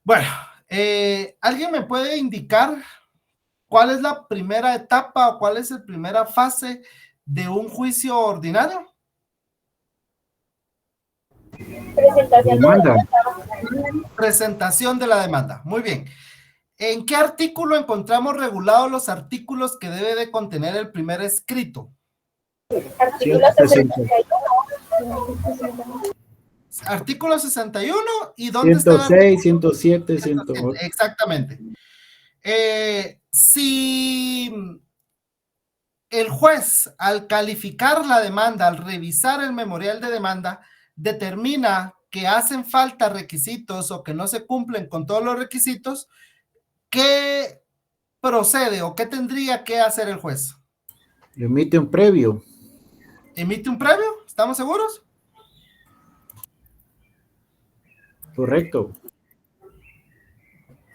Bueno, ¿alguien me puede indicar cuál es la primera etapa o cuál es la primera fase de un juicio ordinario? Presentación de la demanda. Presentación de la demanda. Muy bien. ¿En qué artículo encontramos regulados los artículos que debe de contener el primer escrito? Artículo 61. Artículo 61, ¿y dónde está el 106, 107, 108. Exactamente. Si el juez, al calificar la demanda, al revisar el memorial de demanda, determina que hacen falta requisitos o que no se cumplen con todos los requisitos, ¿qué procede o qué tendría que hacer el juez? Emite un previo. ¿Emite un previo? ¿Estamos seguros? Correcto.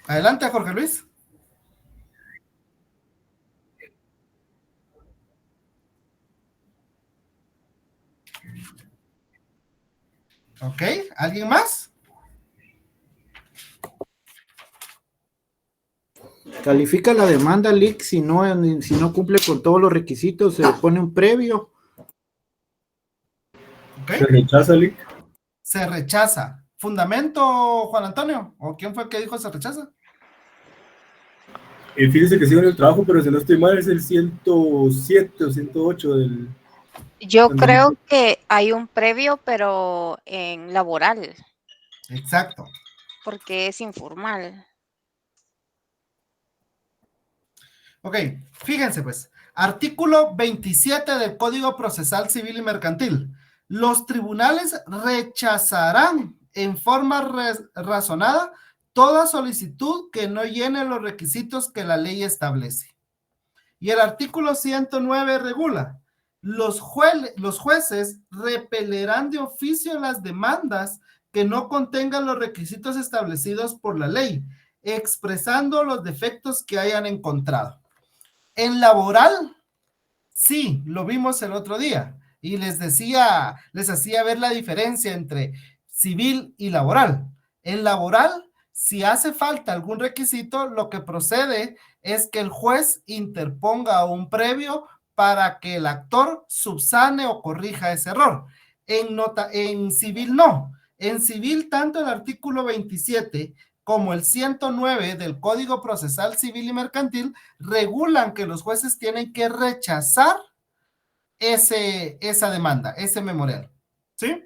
Adelante, Jorge Luis. Ok, ¿alguien más? Califica la demanda, Lick, si no cumple con todos los requisitos, se le pone un previo. Okay. ¿Se rechaza, Lick? Se rechaza. ¿Fundamento, Juan Antonio? ¿O quién fue el que dijo se rechaza? Fíjese que sigo en el trabajo, pero si no estoy mal es el 107 o 108 del... Yo creo que hay un previo, pero en laboral. Exacto. Porque es informal. Ok, fíjense pues. Artículo 27 del Código Procesal Civil y Mercantil. Los tribunales rechazarán en forma razonada toda solicitud que no llene los requisitos que la ley establece. Y el artículo 109 regula: los jueces repelerán de oficio las demandas que no contengan los requisitos establecidos por la ley, expresando los defectos que hayan encontrado. En laboral, sí, lo vimos el otro día y les hacía ver la diferencia entre civil y laboral. En laboral, si hace falta algún requisito, lo que procede es que el juez interponga un previo para que el actor subsane o corrija ese error. En civil no. En civil, tanto el artículo 27 como el 109 del Código Procesal Civil y Mercantil regulan que los jueces tienen que rechazar esa demanda, ese memorial, ¿sí?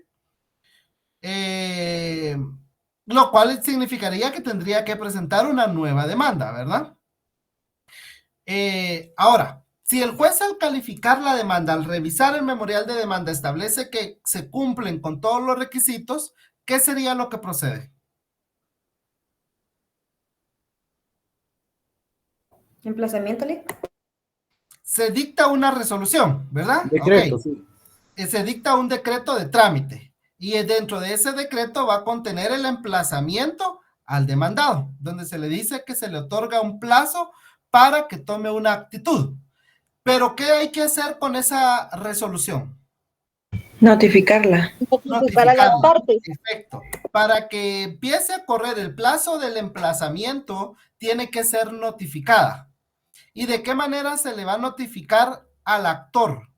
Lo cual significaría que tendría que presentar una nueva demanda, ¿verdad? Ahora, si el juez al calificar la demanda, al revisar el memorial de demanda, establece que se cumplen con todos los requisitos, ¿qué sería lo que procede? Emplazamiento, Lick. Se dicta una resolución, ¿verdad? Decreto, okay. Sí. Se dicta un decreto de trámite y dentro de ese decreto va a contener el emplazamiento al demandado, donde se le dice que se le otorga un plazo para que tome una actitud. Pero, ¿qué hay que hacer con esa resolución? Notificarla. Notificar a las partes. Perfecto. Para que empiece a correr el plazo del emplazamiento, tiene que ser notificada. ¿Y de qué manera se le va a notificar al actor?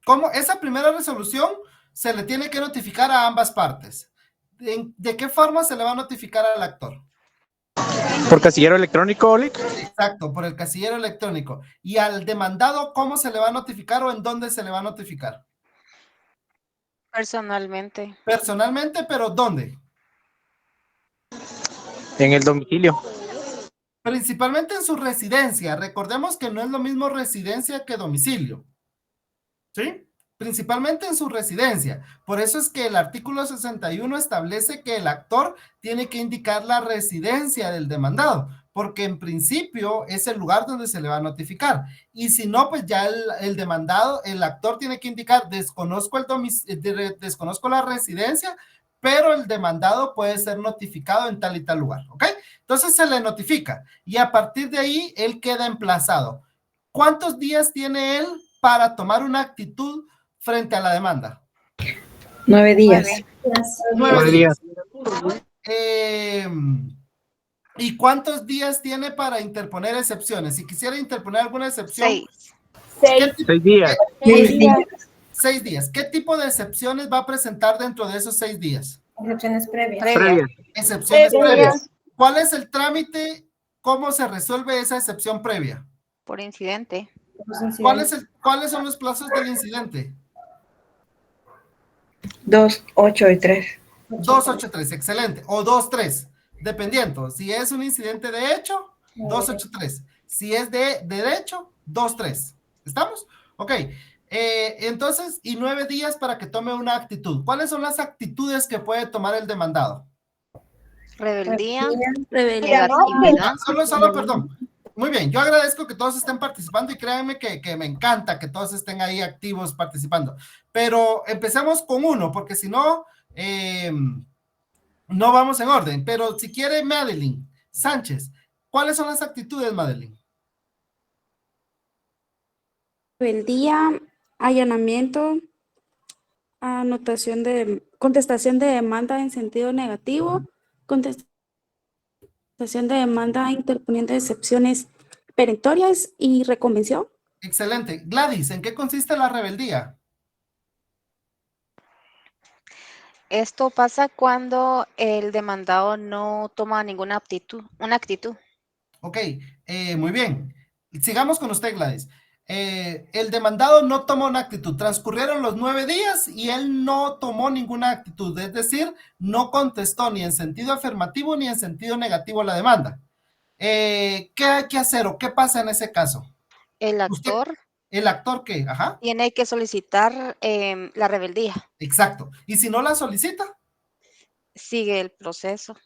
¿Cómo? Esa primera resolución se le tiene que notificar a ambas partes. ¿De qué forma se le va a notificar al actor? ¿Por casillero electrónico, Lick? Exacto, por el casillero electrónico. ¿Y al demandado cómo se le va a notificar o en dónde se le va a notificar? Personalmente. Personalmente, pero ¿dónde? En el domicilio. Principalmente en su residencia. Recordemos que no es lo mismo residencia que domicilio. ¿Sí? Principalmente en su residencia. Por eso es que el artículo 61 establece que el actor tiene que indicar la residencia del demandado, porque en principio es el lugar donde se le va a notificar. Y si no, pues ya el demandado, el actor tiene que indicar, desconozco la residencia, pero el demandado puede ser notificado en tal y tal lugar, ¿ok? Entonces se le notifica y a partir de ahí él queda emplazado. ¿Cuántos días tiene él para tomar una actitud frente a la demanda? 9 días. 9 9 días. días. ¿Y cuántos días tiene para interponer excepciones? Si quisiera interponer alguna excepción, 6. ¿qué tipo- 6 días. 6 días. ¿Qué tipo de excepciones va a presentar dentro de esos 6 días? Excepciones previas. Previas. Excepciones previas. ¿Cuál es el trámite? ¿Cómo se resuelve esa excepción previa? Por incidente. ¿Cuáles son los plazos del incidente? 2, 8 y 3. 283, excelente. O 23, dependiendo. Si es un incidente de hecho, 283. Si es de derecho, 23. ¿Estamos? Ok. Entonces, y 9 días para que tome una actitud. ¿Cuáles son las actitudes que puede tomar el demandado? Rebeldía. Rebeldía. Negatividad. Perdón. Muy bien, yo agradezco que todos estén participando y créanme que me encanta que todos estén ahí activos participando. Pero empecemos con uno, porque si no, no vamos en orden. Pero si quiere, Madeline Sánchez, ¿cuáles son las actitudes, Madeline? Rebeldía, allanamiento, contestación de demanda en sentido negativo, contestación de demanda interponiendo excepciones perentorias y reconvención. Excelente. Gladys, ¿en qué consiste la rebeldía? Esto pasa cuando el demandado no toma ninguna actitud. Ok, muy bien. Sigamos con usted, Gladys. El demandado no tomó una actitud. Transcurrieron los 9 días y él no tomó ninguna actitud. Es decir, no contestó ni en sentido afirmativo ni en sentido negativo a la demanda. ¿Qué hay que hacer o qué pasa en ese caso? El ¿Usted, actor el actor qué? Ajá, tiene que solicitar la rebeldía. exacto. ¿Y si no la solicita? Sigue el proceso.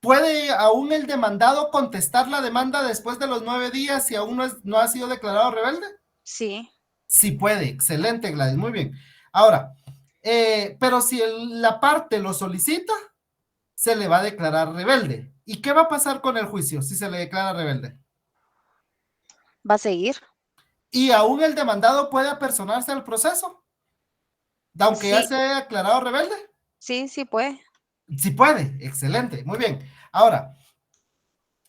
¿Puede aún el demandado contestar la demanda después de los 9 días si aún no ha sido declarado rebelde? Sí. Sí puede, excelente, Gladys, muy bien. Ahora, pero si la parte lo solicita, se le va a declarar rebelde. ¿Y qué va a pasar con el juicio si se le declara rebelde? Va a seguir. ¿Y aún el demandado puede apersonarse al proceso, aunque ya Sí, se haya declarado rebelde? sí puede. Sí puede, excelente, muy bien. Ahora,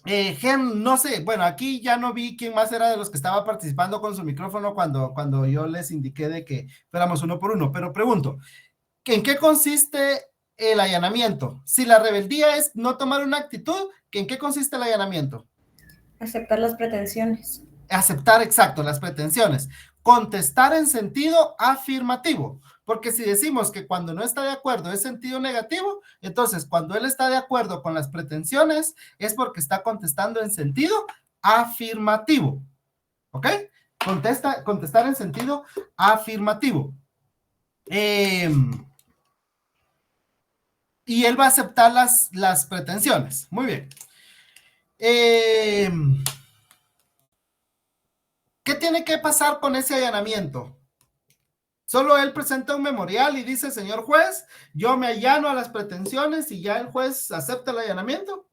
Gen, no sé, bueno, aquí ya no vi quién más era de los que estaba participando con su micrófono cuando yo les indiqué de que fuéramos uno por uno, pero pregunto, ¿en qué consiste el allanamiento? Si la rebeldía es no tomar una actitud, ¿en qué consiste el allanamiento? Aceptar las pretensiones. Aceptar, exacto, las pretensiones. Contestar en sentido afirmativo, porque si decimos que cuando no está de acuerdo es sentido negativo, entonces cuando él está de acuerdo con las pretensiones es porque está contestando en sentido afirmativo. ¿Ok? Contestar en sentido afirmativo. Y él va a aceptar las pretensiones. Muy bien. ¿Qué tiene que pasar con ese allanamiento? Solo él presenta un memorial y dice, señor juez, yo me allano a las pretensiones y ya el juez acepta el allanamiento.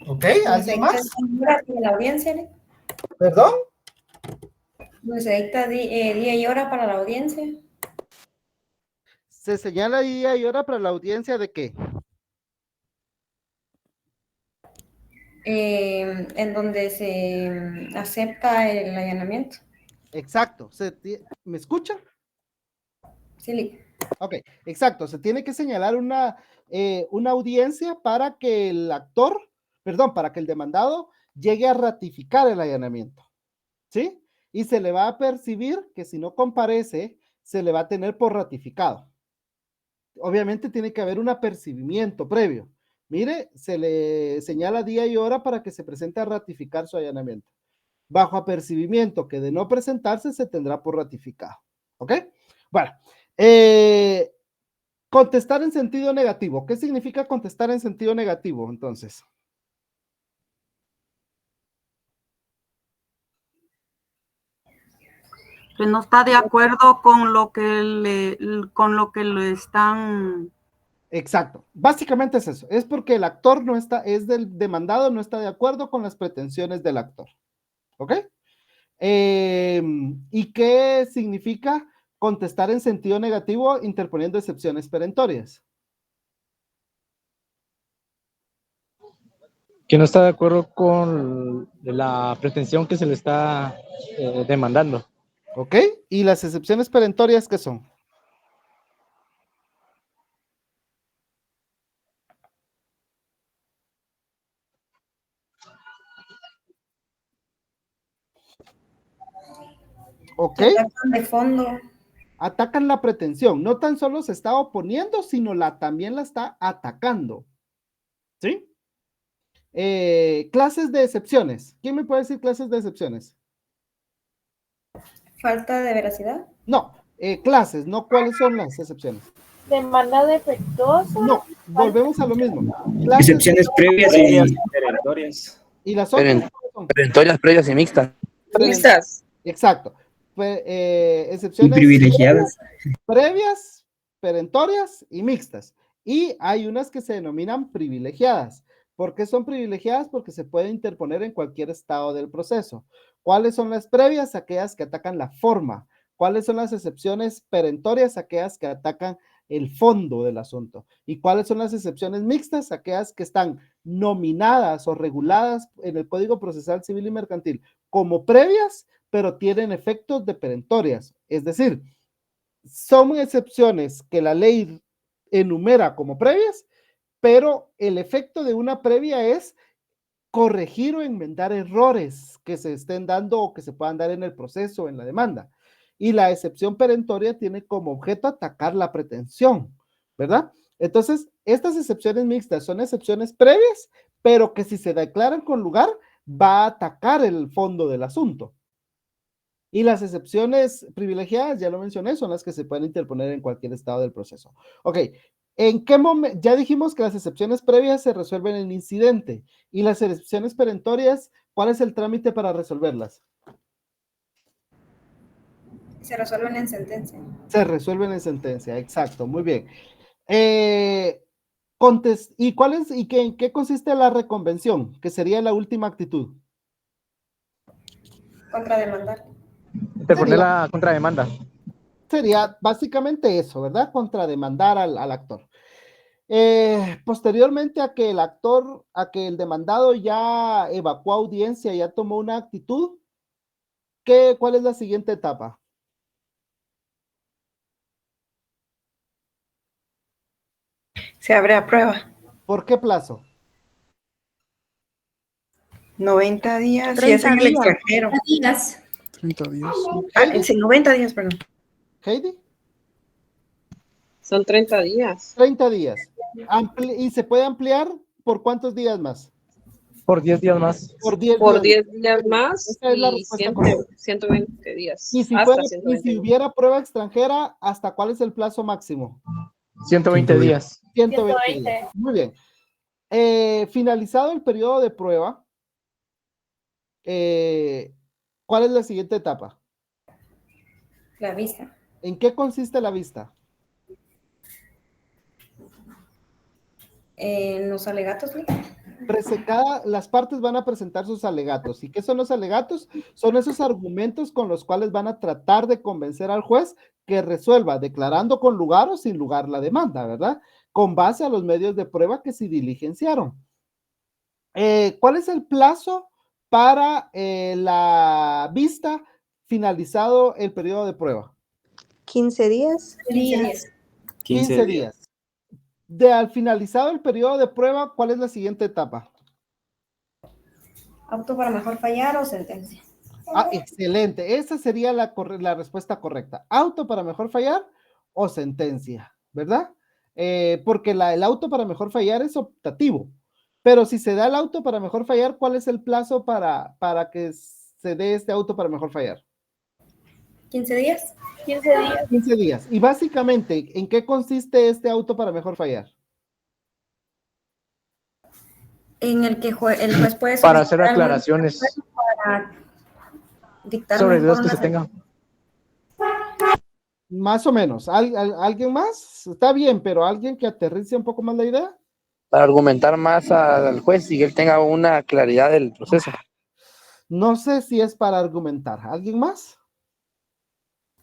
Ok, ¿alguien más? La audiencia, ¿no? ¿Perdón? Pues se dicta día y hora para la audiencia. Se señala día y hora para la audiencia de qué. En donde se acepta el allanamiento. Exacto. ¿Me escucha? Sí, Ok, exacto. Se tiene que señalar una audiencia para que el actor, perdón, para que el demandado llegue a ratificar el allanamiento. ¿Sí? Y se le va a percibir que si no comparece, se le va a tener por ratificado. Obviamente tiene que haber un apercibimiento previo. Mire, se le señala día y hora para que se presente a ratificar su allanamiento. Bajo apercibimiento que de no presentarse se tendrá por ratificado. ¿Ok? Bueno, contestar en sentido negativo. ¿Qué significa contestar en sentido negativo entonces? Que no está de acuerdo con lo que le están Exacto. Básicamente es eso. Es porque el actor no está, es del demandado, no está de acuerdo con las pretensiones del actor. ¿Ok? ¿Y qué significa contestar en sentido negativo interponiendo excepciones perentorias? Que no está de acuerdo con la pretensión que se le está demandando. ¿Ok? ¿Y las excepciones perentorias qué son? ¿Ok? Atacan de fondo. Atacan la pretensión. No tan solo se está oponiendo, sino también la está atacando. ¿Sí? Clases de excepciones. ¿Quién me puede decir clases de excepciones? Falta de veracidad. No, clases, no cuáles son las excepciones. Demanda defectuosa. No, volvemos a lo mismo. Clases Excepciones previas y perentorias. y las otras. ¿cuáles son? Perentorias previas y mixtas. Mixtas. Exacto. Y Excepciones privilegiadas. previas, perentorias y mixtas. Y hay unas que se denominan privilegiadas. ¿Por qué son privilegiadas? Porque se pueden interponer en cualquier estado del proceso. ¿Cuáles son las previas? Aquellas que atacan la forma. ¿Cuáles son las excepciones perentorias? Aquellas que atacan el fondo del asunto. ¿Y cuáles son las excepciones mixtas? Aquellas que están nominadas o reguladas en el Código Procesal Civil y Mercantil como previas, pero tienen efectos de perentorias. Es decir, son excepciones que la ley enumera como previas, pero el efecto de una previa es corregir o enmendar errores que se estén dando o que se puedan dar en el proceso, en la demanda. Y la excepción perentoria tiene como objeto atacar la pretensión, ¿verdad? Entonces, estas excepciones mixtas son excepciones previas, pero que si se declaran con lugar, va a atacar el fondo del asunto. Y las excepciones privilegiadas, ya lo mencioné, son las que se pueden interponer en cualquier estado del proceso. Ok, ¿en qué momento? Ya dijimos que las excepciones previas se resuelven en el incidente. Y las excepciones perentorias, ¿cuál es el trámite para resolverlas? Se resuelven en sentencia. Se resuelven en sentencia, exacto, muy bien. ¿Y en qué consiste la reconvención? Que sería la última actitud. Contrademandar. Interponer la contrademanda. Sería básicamente eso, ¿verdad? Contrademandar al actor. Posteriormente a que el demandado ya evacuó audiencia, ya tomó una actitud, ¿cuál es la siguiente etapa? Se abre a prueba. ¿Por qué plazo? 90 días. Si 30 es en el días. extranjero. 30 días. Sí, 90 días, perdón. Heidi, Son 30 días. 30 días. ¿Y se puede ampliar por cuántos días más? Por 10 días más. Por 10 Por días. 10 días más Esa es la y respuesta correcta. 120 días. Y si hasta si 120. hubiera prueba extranjera, ¿hasta cuál es el plazo máximo? 120 días. 120 días. Muy bien. Finalizado el periodo de prueba, ¿cuál es la siguiente etapa? La vista. ¿En qué consiste la vista? En los alegatos, ¿sí? Las partes van a presentar sus alegatos. ¿Y qué son los alegatos? Son esos argumentos con los cuales van a tratar de convencer al juez que resuelva, declarando con lugar o sin lugar la demanda, ¿verdad? Con base a los medios de prueba que se diligenciaron. ¿Cuál es el plazo para la vista finalizado el periodo de prueba? 15 días. 15 días. Al finalizado el periodo de prueba, ¿cuál es la siguiente etapa? Auto para mejor fallar o sentencia. Excelente. Esa sería la respuesta correcta. Auto para mejor fallar o sentencia, ¿verdad? Porque el auto para mejor fallar es optativo. Pero si se da el auto para mejor fallar, ¿cuál es el plazo para que se dé este auto para mejor fallar? 15 días. 15 días. Y básicamente, ¿en qué consiste este auto para mejor fallar? En el que el juez puede Para hacer aclaraciones para dictar sobre mejor dudas que una se tengan. Más o menos. ¿Alguien más? Está bien, pero alguien que aterrice un poco más la idea. Para argumentar más al juez y que él tenga una claridad del proceso. No sé si es para argumentar. ¿Alguien más?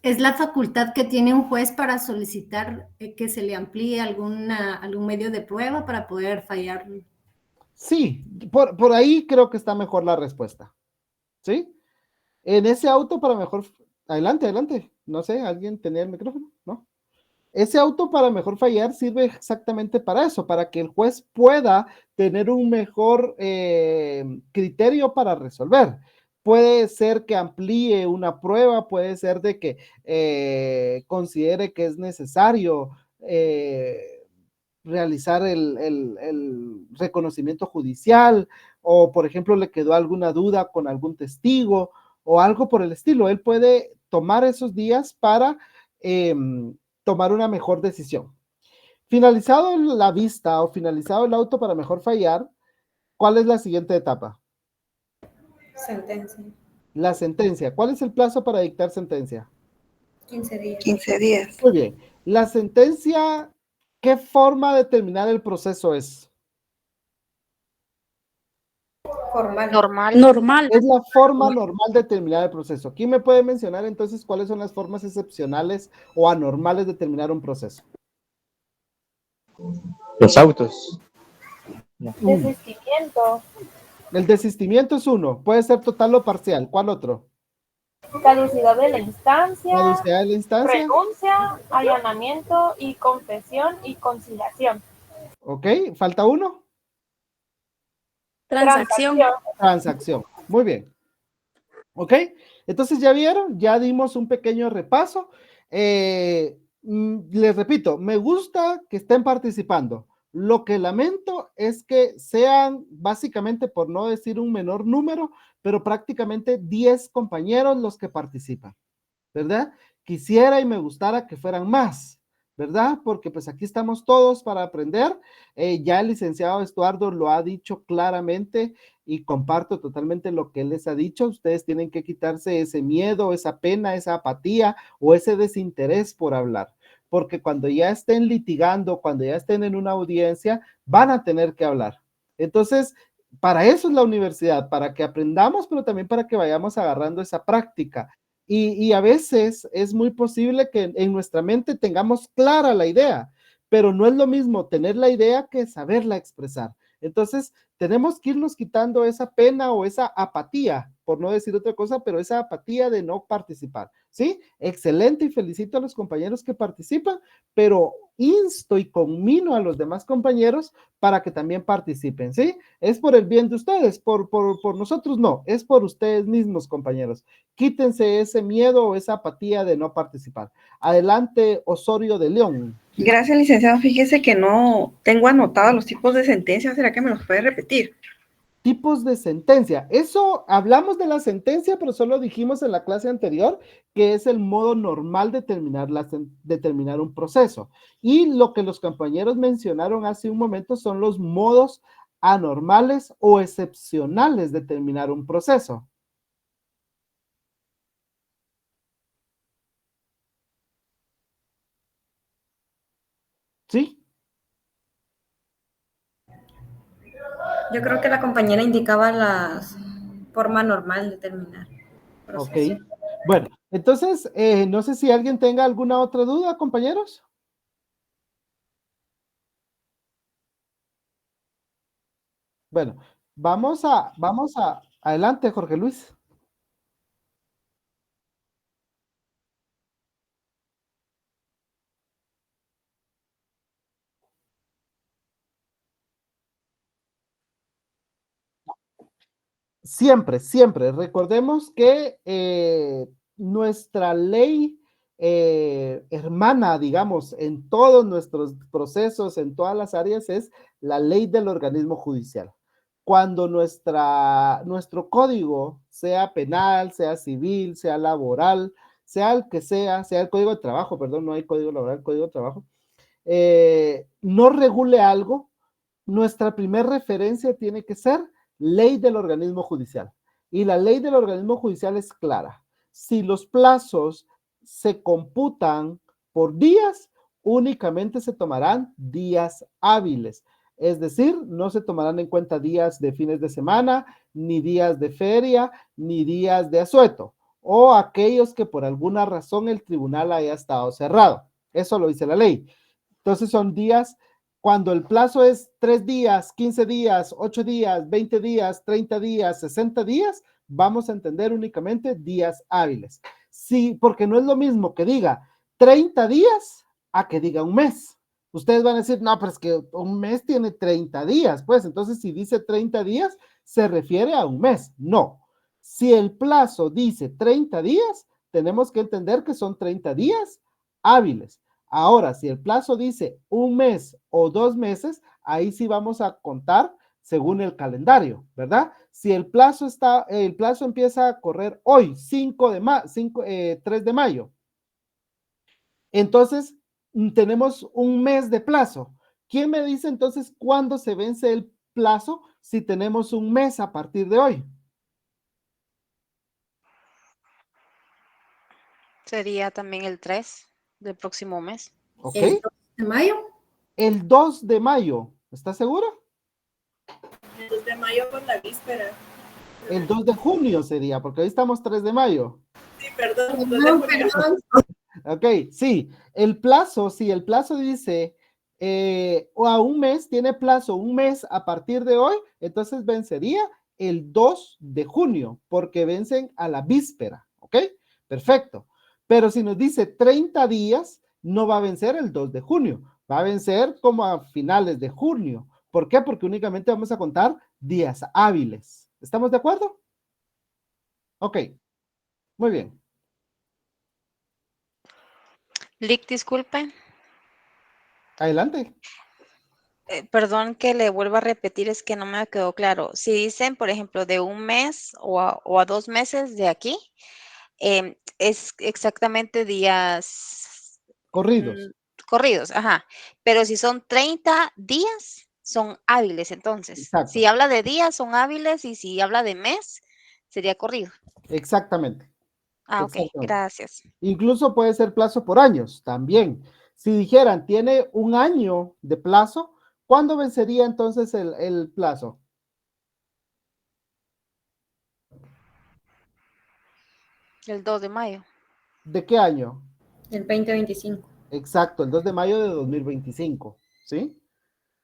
Es la facultad que tiene un juez para solicitar que se le amplíe algún medio de prueba para poder fallar. Sí, por ahí creo que está mejor la respuesta. ¿Sí? En ese auto para mejor... Adelante. No sé, ¿alguien tenía el micrófono? ¿No? Ese auto para mejor fallar sirve exactamente para eso, para que el juez pueda tener un mejor criterio para resolver. Puede ser que amplíe una prueba, puede ser de que considere que es necesario realizar el reconocimiento judicial, o por ejemplo le quedó alguna duda con algún testigo o algo por el estilo. Él puede tomar esos días para tomar una mejor decisión. Finalizado la vista o finalizado el auto para mejor fallar, ¿cuál es la siguiente etapa? Sentencia. La sentencia. ¿Cuál es el plazo para dictar sentencia? 15 días. 15 días. Muy bien. La sentencia, ¿qué forma de terminar el proceso es? Formal. Normal. Es la forma normal de terminar el proceso. ¿Quién me puede mencionar entonces cuáles son las formas excepcionales o anormales de terminar un proceso? Los autos. Desistimiento. El desistimiento es uno. Puede ser total o parcial. ¿Cuál otro? Caducidad de la instancia. Caducidad de la instancia. Renuncia, allanamiento y confesión y conciliación. Ok, falta uno. Transacción. Muy bien. Ok, entonces ya vieron, ya dimos un pequeño repaso. Les repito, me gusta que estén participando. Lo que lamento es que sean básicamente, por no decir un menor número, pero prácticamente 10 compañeros los que participan, ¿verdad? Quisiera y me gustara que fueran más, ¿verdad? Porque pues aquí estamos todos para aprender. Ya el licenciado Estuardo lo ha dicho claramente y comparto totalmente lo que él les ha dicho. Ustedes tienen que quitarse ese miedo, esa pena, esa apatía o ese desinterés por hablar, porque cuando ya estén litigando, cuando ya estén en una audiencia, van a tener que hablar. Entonces, para eso es la universidad, para que aprendamos, pero también para que vayamos agarrando esa práctica. Y a veces es muy posible que en nuestra mente tengamos clara la idea, pero no es lo mismo tener la idea que saberla expresar. Entonces, tenemos que irnos quitando esa pena o esa apatía, por no decir otra cosa, pero esa apatía de no participar, ¿sí? Excelente y felicito a los compañeros que participan, pero insto y conmino a los demás compañeros para que también participen, ¿sí? Es por el bien de ustedes, por nosotros no, es por ustedes mismos, compañeros. Quítense ese miedo o esa apatía de no participar. Adelante, Osorio de León. Gracias, licenciado. Fíjese que no tengo anotados los tipos de sentencias. ¿Será que me los puede repetir? Tipos de sentencia. Eso, hablamos de la sentencia, pero solo dijimos en la clase anterior que es el modo normal de terminar un proceso. Y lo que los compañeros mencionaron hace un momento son los modos anormales o excepcionales de terminar un proceso. ¿Sí? Yo creo que la compañera indicaba la forma normal de terminar. Ok. Bueno, entonces, no sé si alguien tenga alguna otra duda, compañeros. Bueno, adelante, Jorge Luis. Siempre, siempre. Recordemos que nuestra ley hermana, digamos, en todos nuestros procesos, en todas las áreas, es la ley del organismo judicial. Cuando nuestro código, sea penal, sea civil, sea laboral, sea el que sea el código de trabajo, perdón, no hay código laboral, código de trabajo, no regule algo, nuestra primera referencia tiene que ser ley del organismo judicial. Y la ley del organismo judicial es clara. Si los plazos se computan por días, únicamente se tomarán días hábiles. Es decir, no se tomarán en cuenta días de fines de semana, ni días de feria, ni días de asueto, o aquellos que por alguna razón el tribunal haya estado cerrado. Eso lo dice la ley. Entonces son días, cuando el plazo es 3 días, 15 días, 8 días, 20 días, 30 días, 60 días, vamos a entender únicamente días hábiles. Sí, porque no es lo mismo que diga 30 días a que diga un mes. Ustedes van a decir, no, pero es que un mes tiene 30 días, pues entonces si dice 30 días, se refiere a un mes. No, si el plazo dice 30 días, tenemos que entender que son 30 días hábiles. Ahora, si el plazo dice un mes o 2 meses, ahí sí vamos a contar según el calendario, ¿verdad? Si el plazo empieza a correr hoy, 3 de mayo, entonces tenemos un mes de plazo. ¿Quién me dice entonces cuándo se vence el plazo si tenemos un mes a partir de hoy? Sería también el 3 del próximo mes. ¿Ok? ¿El 2 de mayo? El 2 de mayo, ¿estás seguro? El 2 de mayo con la víspera. El 2 de junio sería, porque hoy estamos 3 de mayo. Sí, perdón. No, perdón. Ok, sí, el plazo dice o a un mes, tiene plazo un mes a partir de hoy, entonces vencería el 2 de junio, porque vencen a la víspera, ¿ok? Perfecto. Pero si nos dice 30 días, no va a vencer el 2 de junio, va a vencer como a finales de junio. ¿Por qué? Porque únicamente vamos a contar días hábiles. ¿Estamos de acuerdo? Ok, muy bien. Lick, disculpe. Adelante. Perdón que le vuelva a repetir, es que no me quedó claro. Si dicen, por ejemplo, de un mes o a 2 meses de aquí, es exactamente días Corridos. corridos, ajá. Pero si son 30 días, son hábiles entonces. Exacto. Si habla de días, son hábiles, y si habla de mes, sería corrido. Exactamente. Ah, ok, Exactamente. gracias. Incluso puede ser plazo por años también. Si dijeran, tiene un año de plazo, ¿cuándo vencería entonces el plazo? El 2 de mayo. ¿De qué año? El 2025. Exacto, el 2 de mayo de 2025, ¿sí?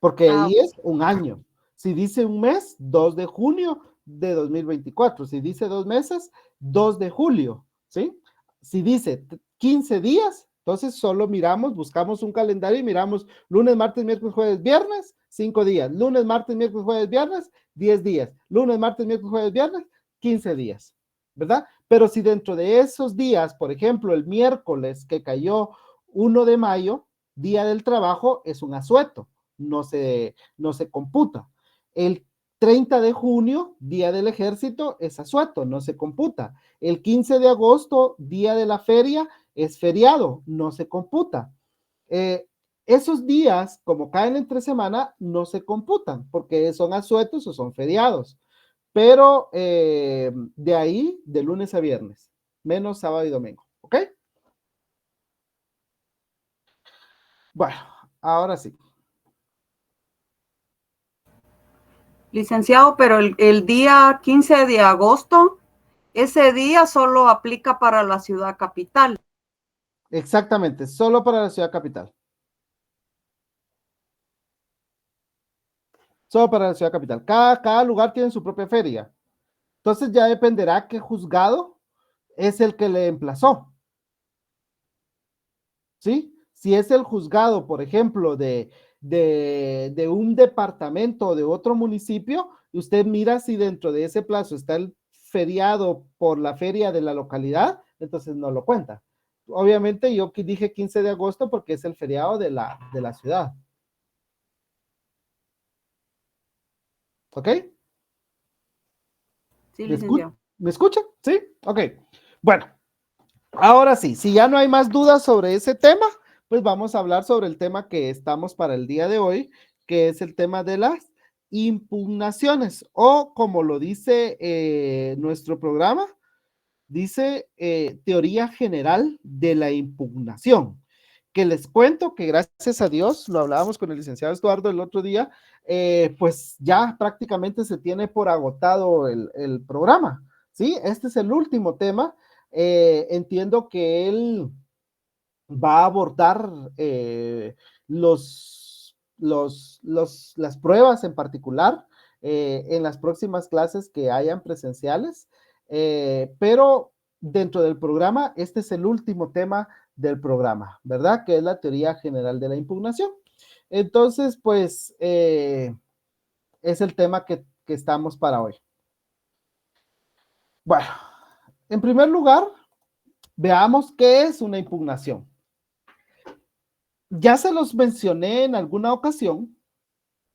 Porque Ah, ahí ok. es un año. Si dice un mes, 2 de junio de 2024. Si dice 2 meses, 2 de julio, ¿sí? Si dice 15 días, entonces solo miramos, buscamos un calendario y miramos lunes, martes, miércoles, jueves, viernes, 5 días. Lunes, martes, miércoles, jueves, viernes, 10 días. Lunes, martes, miércoles, jueves, viernes, 15 días, ¿verdad? Pero si dentro de esos días, por ejemplo, el miércoles que cayó 1 de mayo, día del trabajo, es un asueto. No se computa. El 30 de junio, día del ejército, es asueto, no se computa. El 15 de agosto, día de la feria, es feriado, no se computa. Esos días, como caen entre semana, no se computan porque son asuetos o son feriados. Pero de ahí, de lunes a viernes, menos sábado y domingo. ¿Ok? Bueno, ahora sí. Licenciado, pero el día 15 de agosto, ese día solo aplica para la ciudad capital. Exactamente, solo para la ciudad capital. Solo para la ciudad capital. Cada lugar tiene su propia feria. Entonces ya dependerá qué juzgado es el que le emplazó. ¿Sí? Si es el juzgado, por ejemplo, de un departamento o de otro municipio, usted mira si dentro de ese plazo está el feriado por la feria de la localidad, entonces no lo cuenta. Obviamente yo dije 15 de agosto porque es el feriado de la ciudad. ¿Ok? Sí, licenciado. ¿Me escucha? ¿Sí? Ok. Bueno, ahora sí, si ya no hay más dudas sobre ese tema, pues vamos a hablar sobre el tema que estamos para el día de hoy, que es el tema de las impugnaciones, o como lo dice nuestro programa, dice teoría general de la impugnación, que les cuento que gracias a Dios, lo hablábamos con el licenciado Estuardo el otro día, pues ya prácticamente se tiene por agotado el programa, ¿sí? Este es el último tema. Entiendo que él va a abordar las pruebas en particular en las próximas clases que hayan presenciales, pero dentro del programa, este es el último tema del programa, ¿verdad? Que es la teoría general de la impugnación. Entonces, pues, es el tema que estamos para hoy. Bueno, en primer lugar, veamos qué es una impugnación. Ya se los mencioné en alguna ocasión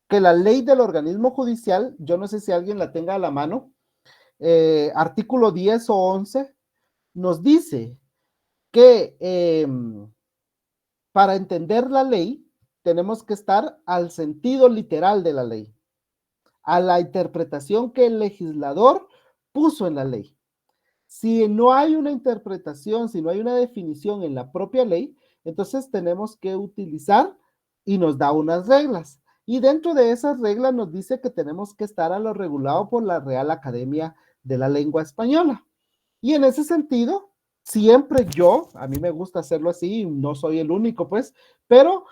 que la ley del organismo judicial, yo no sé si alguien la tenga a la mano, artículo 10 o 11, nos dice que para entender la ley tenemos que estar al sentido literal de la ley, a la interpretación que el legislador puso en la ley. Si no hay una interpretación, si no hay una definición en la propia ley, entonces tenemos que utilizar y nos da unas reglas. Y dentro de esas reglas nos dice que tenemos que estar a lo regulado por la Real Academia de la Lengua Española. Y en ese sentido, siempre a mí me gusta hacerlo así, no soy el único pues, pero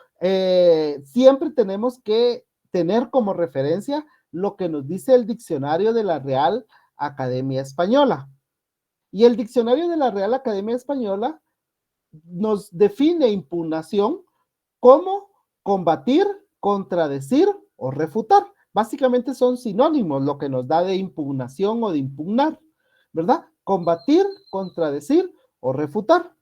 siempre tenemos que tener como referencia lo que nos dice el diccionario de la Real Academia Española. Y el diccionario de la Real Academia Española nos define impugnación como combatir, contradecir o refutar. Básicamente son sinónimos lo que nos da de impugnación o de impugnar, ¿verdad? Combatir, contradecir o refutar.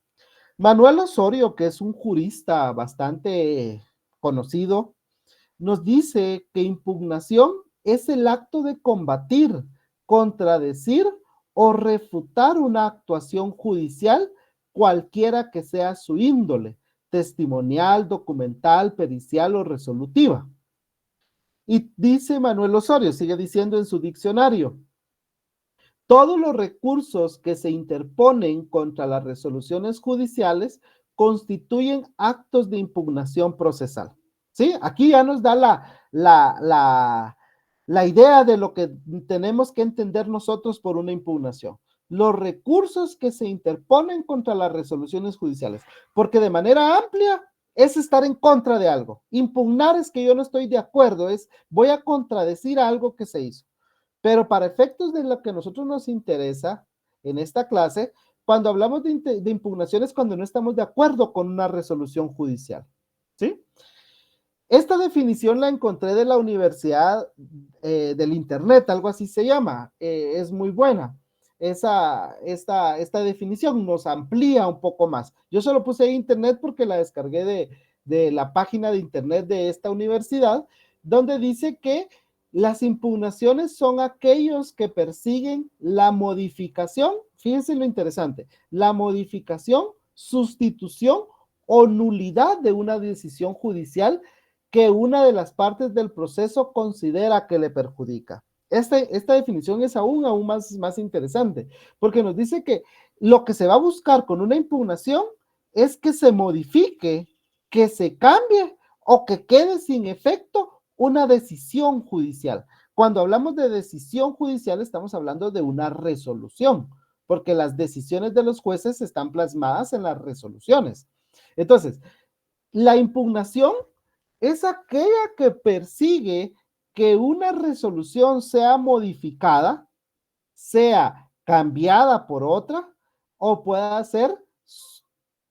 Manuel Osorio, que es un jurista bastante conocido, nos dice que impugnación es el acto de combatir, contradecir o refutar una actuación judicial, cualquiera que sea su índole, testimonial, documental, pericial o resolutiva. Y dice Manuel Osorio, sigue diciendo en su diccionario, todos los recursos que se interponen contra las resoluciones judiciales constituyen actos de impugnación procesal. ¿Sí? Aquí ya nos da la idea de lo que tenemos que entender nosotros por una impugnación. Los recursos que se interponen contra las resoluciones judiciales, porque de manera amplia es estar en contra de algo. Impugnar es que yo no estoy de acuerdo, es voy a contradecir algo que se hizo. Pero para efectos de lo que a nosotros nos interesa en esta clase, cuando hablamos de impugnaciones, cuando no estamos de acuerdo con una resolución judicial, ¿sí? Esta definición la encontré de la Universidad del Internet, algo así se llama, es muy buena. Esta definición nos amplía un poco más. Yo solo puse Internet porque la descargué de la página de Internet de esta universidad, donde dice que las impugnaciones son aquellos que persiguen la modificación, fíjense lo interesante, la modificación, sustitución o nulidad de una decisión judicial que una de las partes del proceso considera que le perjudica. Esta definición es aún más interesante, porque nos dice que lo que se va a buscar con una impugnación es que se modifique, que se cambie o que quede sin efecto una decisión judicial. Cuando hablamos de decisión judicial estamos hablando de una resolución, porque las decisiones de los jueces están plasmadas en las resoluciones. Entonces, la impugnación es aquella que persigue que una resolución sea modificada, sea cambiada por otra o pueda ser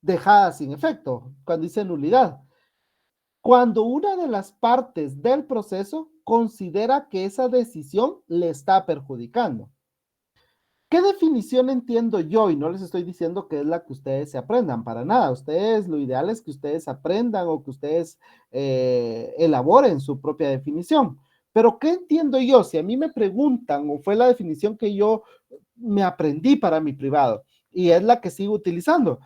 dejada sin efecto, cuando dice nulidad. Cuando una de las partes del proceso considera que esa decisión le está perjudicando. ¿Qué definición entiendo yo? Y no les estoy diciendo que es la que ustedes se aprendan, para nada. Ustedes, lo ideal es que ustedes aprendan o que ustedes elaboren su propia definición. Pero ¿qué entiendo yo? Si a mí me preguntan, o fue la definición que yo me aprendí para mi privado, y es la que sigo utilizando.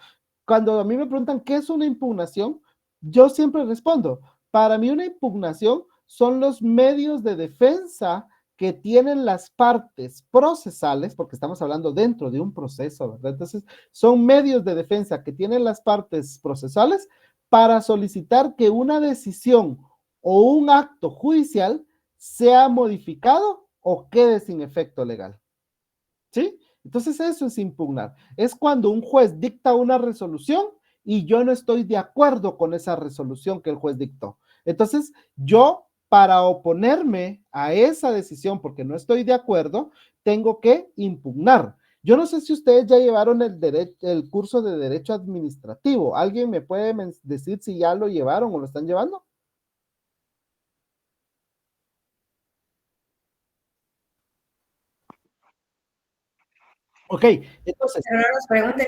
Cuando a mí me preguntan qué es una impugnación, yo siempre respondo, para mí una impugnación son los medios de defensa que tienen las partes procesales, porque estamos hablando dentro de un proceso, ¿verdad? Entonces, son medios de defensa que tienen las partes procesales para solicitar que una decisión o un acto judicial sea modificado o quede sin efecto legal. ¿Sí? Entonces, eso es impugnar. Es cuando un juez dicta una resolución y yo no estoy de acuerdo con esa resolución que el juez dictó. Entonces, yo, para oponerme a esa decisión, porque no estoy de acuerdo, tengo que impugnar. Yo no sé si ustedes ya llevaron el curso de Derecho Administrativo. ¿Alguien me puede decir si ya lo llevaron o lo están llevando? Ok, entonces. Pero no nos pregunten.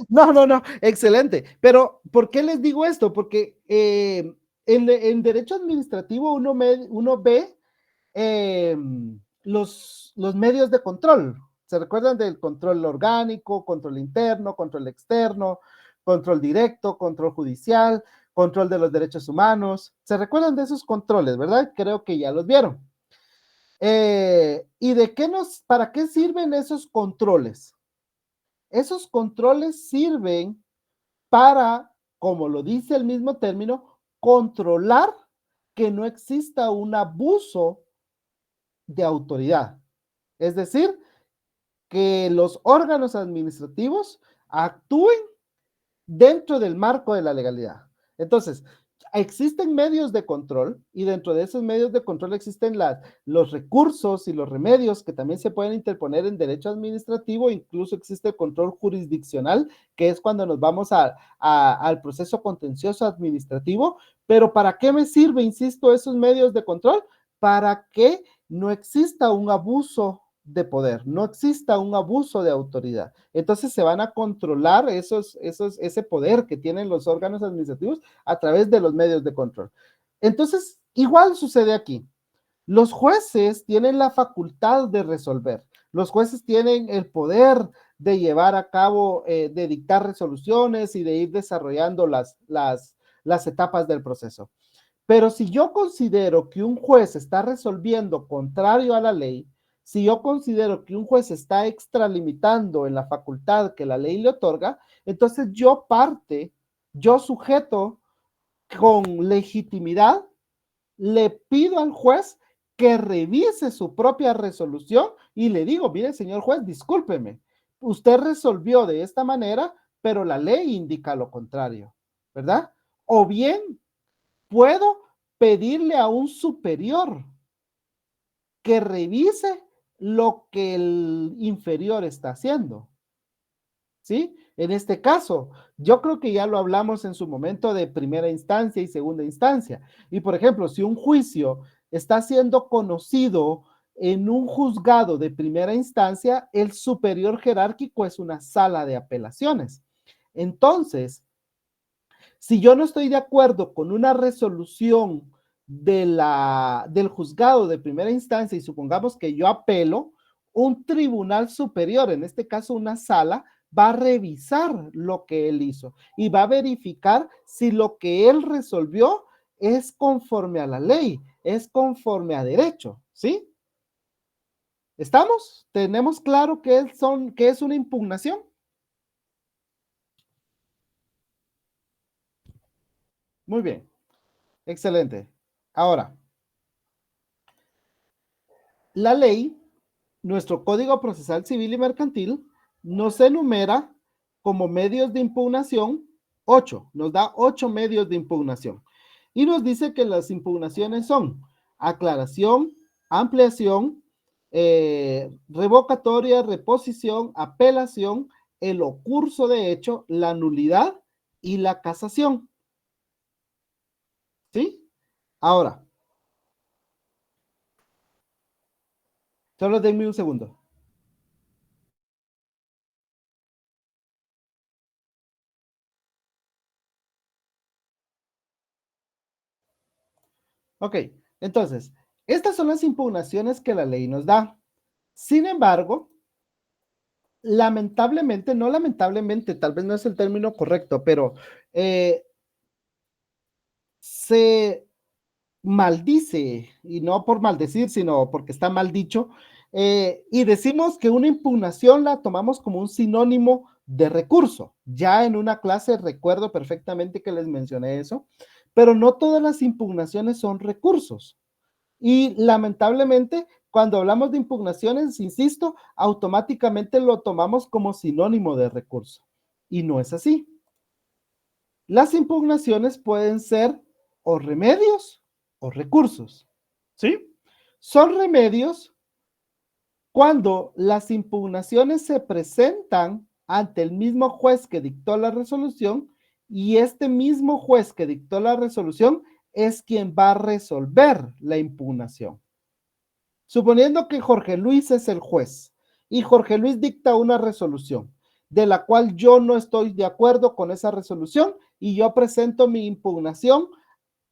No, excelente. Pero, ¿por qué les digo esto? Porque en derecho administrativo uno ve los medios de control. ¿Se recuerdan del control orgánico, control interno, control externo, control directo, control judicial, control de los derechos humanos? ¿Se recuerdan de esos controles, verdad? Creo que ya los vieron. ¿Y para qué sirven esos controles? Esos controles sirven para, como lo dice el mismo término, controlar que no exista un abuso de autoridad. Es decir, que los órganos administrativos actúen dentro del marco de la legalidad. Entonces, existen medios de control y dentro de esos medios de control existen los recursos y los remedios que también se pueden interponer en derecho administrativo, incluso existe el control jurisdiccional, que es cuando nos vamos al proceso contencioso administrativo. Pero ¿para qué me sirve, insisto, esos medios de control? Para que no exista un abuso de poder, no exista un abuso de autoridad. Entonces se van a controlar ese poder que tienen los órganos administrativos a través de los medios de control. Entonces, igual sucede aquí. Los jueces tienen la facultad de resolver. Los jueces tienen el poder de llevar a cabo, de dictar resoluciones y de ir desarrollando las etapas del proceso. Pero si yo considero que un juez está resolviendo contrario a la ley, si yo considero que un juez está extralimitando en la facultad que la ley le otorga, entonces yo sujeto con legitimidad, le pido al juez que revise su propia resolución y le digo, mire, señor juez, discúlpeme, usted resolvió de esta manera, pero la ley indica lo contrario, ¿verdad? O bien, puedo pedirle a un superior que revise lo que el inferior está haciendo, ¿sí? En este caso, yo creo que ya lo hablamos en su momento de primera instancia y segunda instancia. Y, por ejemplo, si un juicio está siendo conocido en un juzgado de primera instancia, el superior jerárquico es una sala de apelaciones. Entonces, si yo no estoy de acuerdo con una resolución del juzgado de primera instancia y supongamos que yo apelo, un tribunal superior, en este caso una sala, va a revisar lo que él hizo y va a verificar si lo que él resolvió es conforme a la ley, es conforme a derecho, ¿sí? ¿Estamos? ¿Tenemos claro qué es una impugnación? Muy bien, excelente. Ahora, la ley, nuestro Código Procesal Civil y Mercantil, nos enumera como medios de impugnación 8, nos da 8 medios de impugnación. Y nos dice que las impugnaciones son aclaración, ampliación, revocatoria, reposición, apelación, el ocurso de hecho, la nulidad y la casación. ¿Sí? Ahora, solo denme un segundo. Ok, entonces, estas son las impugnaciones que la ley nos da. Sin embargo, lamentablemente, no lamentablemente, tal vez no es el término correcto, pero maldice, y no por maldecir, sino porque está mal dicho, y decimos que una impugnación la tomamos como un sinónimo de recurso. Ya en una clase recuerdo perfectamente que les mencioné eso, pero no todas las impugnaciones son recursos. Y lamentablemente, cuando hablamos de impugnaciones, insisto, automáticamente lo tomamos como sinónimo de recurso. Y no es así. Las impugnaciones pueden ser o remedios o recursos, ¿sí? Son remedios cuando las impugnaciones se presentan ante el mismo juez que dictó la resolución y este mismo juez que dictó la resolución es quien va a resolver la impugnación. Suponiendo que Jorge Luis es el juez y Jorge Luis dicta una resolución de la cual yo no estoy de acuerdo con esa resolución y yo presento mi impugnación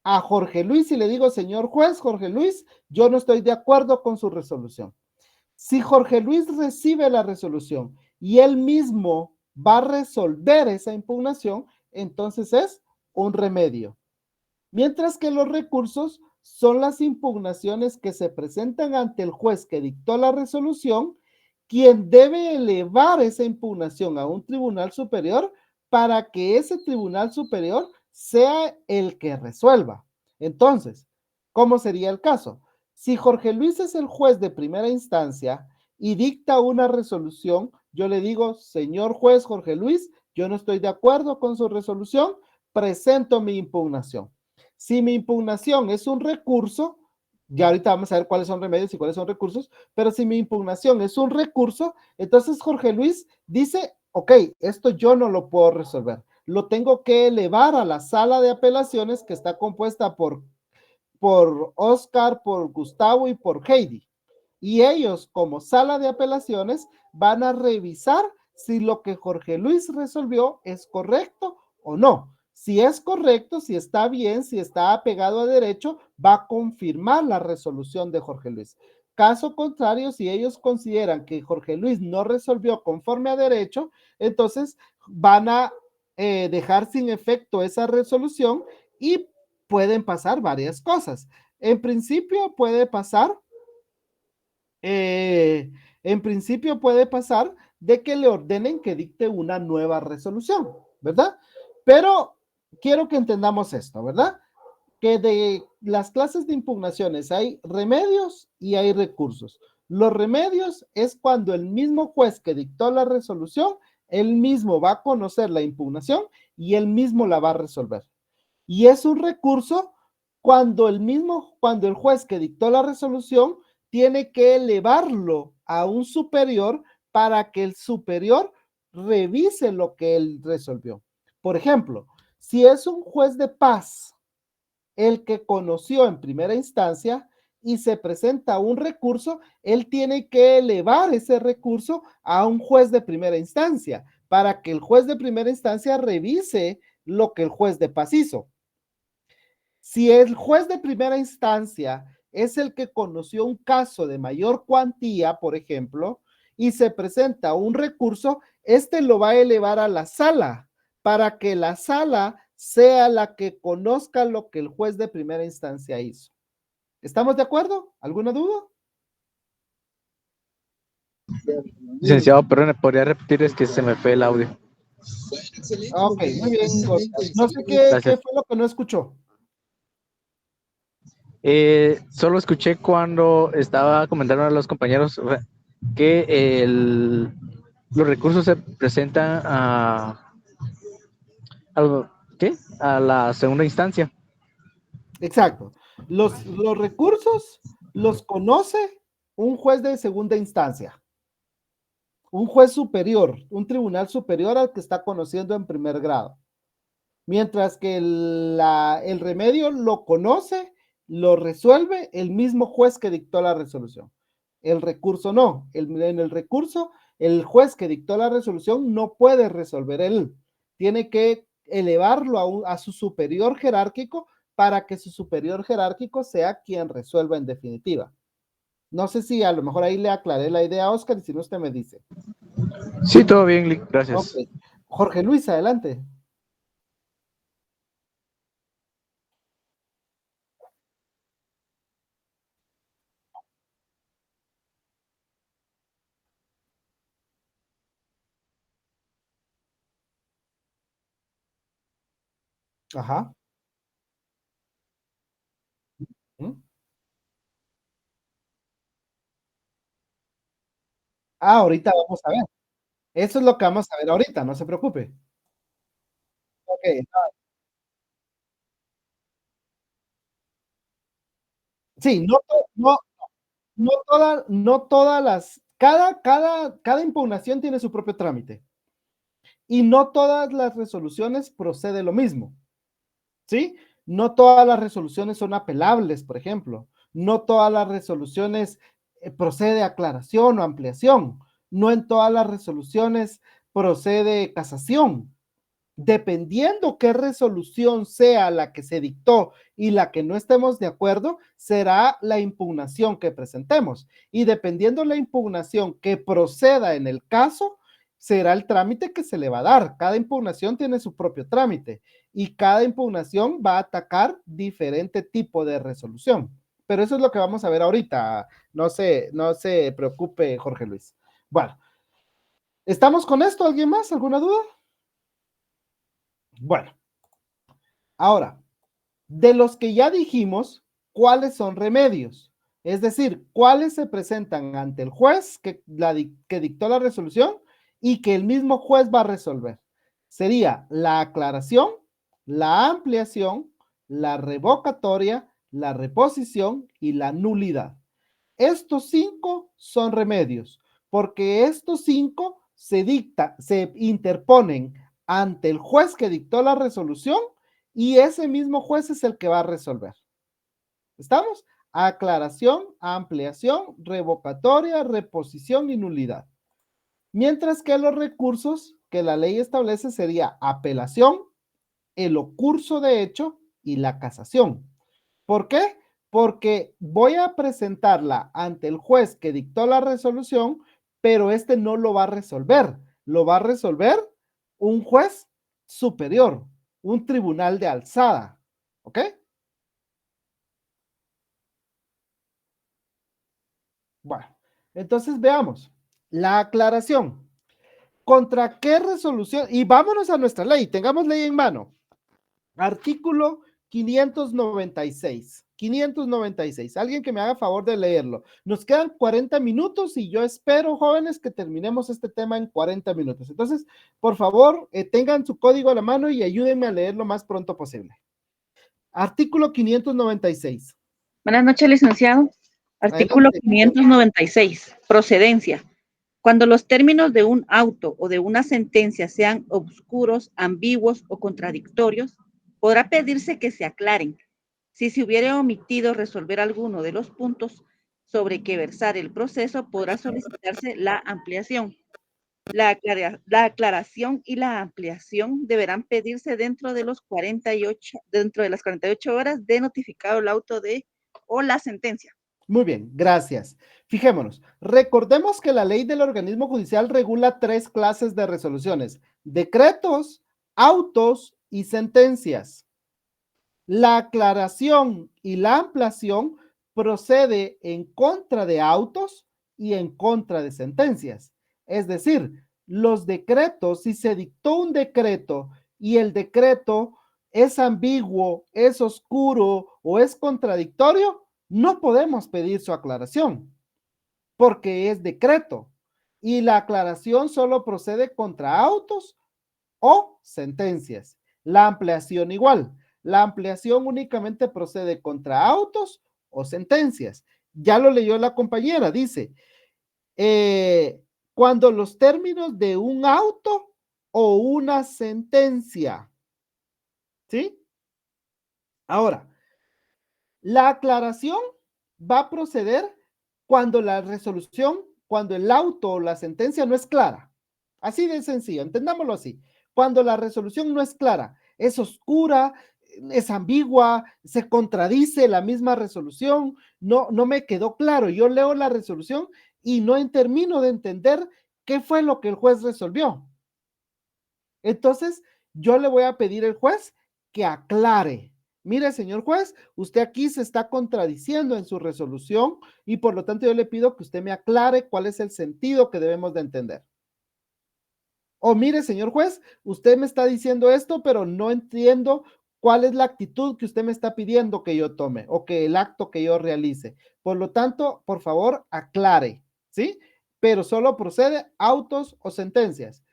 a Jorge Luis y le digo, señor juez, Jorge Luis, yo no estoy de acuerdo con su resolución. Si Jorge Luis recibe la resolución y él mismo va a resolver esa impugnación, entonces es un remedio. Mientras que los recursos son las impugnaciones que se presentan ante el juez que dictó la resolución, quien debe elevar esa impugnación a un tribunal superior para que ese tribunal superior sea el que resuelva. Entonces, ¿cómo sería el caso? Si Jorge Luis es el juez de primera instancia y dicta una resolución, yo le digo, señor juez Jorge Luis, yo no estoy de acuerdo con su resolución, presento mi impugnación. Si mi impugnación es un recurso, ya ahorita vamos a ver cuáles son remedios y cuáles son recursos, pero si mi impugnación es un recurso, entonces Jorge Luis dice, ok, esto yo no lo puedo resolver, lo tengo que elevar a la sala de apelaciones que está compuesta por Oscar, por Gustavo y por Heidi. Y ellos, como sala de apelaciones, van a revisar si lo que Jorge Luis resolvió es correcto o no. Si es correcto, si está bien, si está apegado a derecho, va a confirmar la resolución de Jorge Luis. Caso contrario, si ellos consideran que Jorge Luis no resolvió conforme a derecho, entonces van a dejar sin efecto esa resolución y pueden pasar varias cosas. En principio puede pasar de que le ordenen que dicte una nueva resolución, ¿verdad? Pero quiero que entendamos esto, ¿verdad? Que de las clases de impugnaciones hay remedios y hay recursos. Los remedios es cuando el mismo juez que dictó la resolución, él mismo va a conocer la impugnación y él mismo la va a resolver. Y es un recurso cuando el juez que dictó la resolución tiene que elevarlo a un superior para que el superior revise lo que él resolvió. Por ejemplo, si es un juez de paz el que conoció en primera instancia y se presenta un recurso, él tiene que elevar ese recurso a un juez de primera instancia para que el juez de primera instancia revise lo que el juez de paz hizo. Si el juez de primera instancia es el que conoció un caso de mayor cuantía, por ejemplo, y se presenta un recurso, este lo va a elevar a la sala para que la sala sea la que conozca lo que el juez de primera instancia hizo. ¿Estamos de acuerdo? ¿Alguna duda? Licenciado, perdón, ¿podría repetir? Es que se me fue el audio. Ok, muy bien. No sé qué fue lo que no escuchó. Solo escuché cuando estaba comentando a los compañeros que los recursos se presentan a la segunda instancia. Exacto. Los recursos los conoce un juez de segunda instancia, un juez superior, un tribunal superior al que está conociendo en primer grado. Mientras que el remedio lo conoce, lo resuelve el mismo juez que dictó la resolución. El recurso no. En el recurso, el juez que dictó la resolución no puede resolver él. Tiene que elevarlo a su superior jerárquico para que su superior jerárquico sea quien resuelva en definitiva. No sé si a lo mejor ahí le aclaré la idea a Oscar y si no usted me dice. Sí, todo bien, gracias. Okay. Jorge Luis, adelante. Ajá. ¿Mm? Ah, ahorita vamos a ver. Eso es lo que vamos a ver ahorita, no se preocupe. Ok, sí, no todas las, cada impugnación tiene su propio trámite y no todas las resoluciones procede lo mismo, ¿sí? No todas las resoluciones son apelables, por ejemplo. No todas las resoluciones procede aclaración o ampliación. No en todas las resoluciones procede casación. Dependiendo qué resolución sea la que se dictó y la que no estemos de acuerdo, será la impugnación que presentemos. Y dependiendo la impugnación que proceda en el caso, será el trámite que se le va a dar. Cada impugnación tiene su propio trámite y cada impugnación va a atacar diferente tipo de resolución. Pero eso es lo que vamos a ver ahorita. No se preocupe, Jorge Luis. Bueno, ¿estamos con esto? ¿Alguien más? ¿Alguna duda? Bueno, ahora, de los que ya dijimos, ¿cuáles son remedios? Es decir, ¿cuáles se presentan ante el juez que dictó la resolución y que el mismo juez va a resolver? Sería la aclaración, la ampliación, la revocatoria, la reposición y la nulidad. Estos 5 son remedios, porque estos 5 se interponen ante el juez que dictó la resolución y ese mismo juez es el que va a resolver. ¿Estamos? Aclaración, ampliación, revocatoria, reposición y nulidad. Mientras que los recursos que la ley establece sería apelación, el ocurso de hecho y la casación. ¿Por qué? Porque voy a presentarla ante el juez que dictó la resolución, pero este no lo va a resolver. Lo va a resolver un juez superior, un tribunal de alzada. ¿Ok? Bueno, entonces veamos. La aclaración. ¿Contra qué resolución? Y vámonos a nuestra ley. Tengamos ley en mano. Artículo 596. 596. Alguien que me haga favor de leerlo. Nos quedan 40 minutos y yo espero, jóvenes, que terminemos este tema en 40 minutos. Entonces, por favor, tengan su código a la mano y ayúdenme a leer lo más pronto posible. Artículo 596. Buenas noches, licenciado. Artículo Adelante. 596. Procedencia. Cuando los términos de un auto o de una sentencia sean obscuros, ambiguos o contradictorios, podrá pedirse que se aclaren. Si se hubiera omitido resolver alguno de los puntos sobre que versar el proceso, podrá solicitarse la ampliación. La aclaración y la ampliación deberán pedirse dentro de las 48 horas de notificado el auto o la sentencia. Muy bien, gracias. Fijémonos, recordemos que la ley del organismo judicial regula 3 clases de resoluciones: decretos, autos y sentencias. La aclaración y la ampliación procede en contra de autos y en contra de sentencias. Es decir, los decretos, si se dictó un decreto y el decreto es ambiguo, es oscuro o es contradictorio, no podemos pedir su aclaración porque es decreto y la aclaración solo procede contra autos o sentencias. La ampliación igual. La ampliación únicamente procede contra autos o sentencias. Ya lo leyó la compañera, dice, cuando los términos de un auto o una sentencia, ¿sí? Ahora, la aclaración va a proceder cuando la resolución, cuando el auto o la sentencia no es clara. Así de sencillo, entendámoslo así. Cuando la resolución no es clara, es oscura, es ambigua, se contradice la misma resolución, no me quedó claro. Yo leo la resolución y no termino de entender qué fue lo que el juez resolvió. Entonces, yo le voy a pedir al juez que aclare. Mire, señor juez, usted aquí se está contradiciendo en su resolución y por lo tanto yo le pido que usted me aclare cuál es el sentido que debemos de entender. O mire, señor juez, usted me está diciendo esto, pero no entiendo cuál es la actitud que usted me está pidiendo que yo tome o que el acto que yo realice. Por lo tanto, por favor, aclare, ¿sí? Pero solo procede autos o sentencias.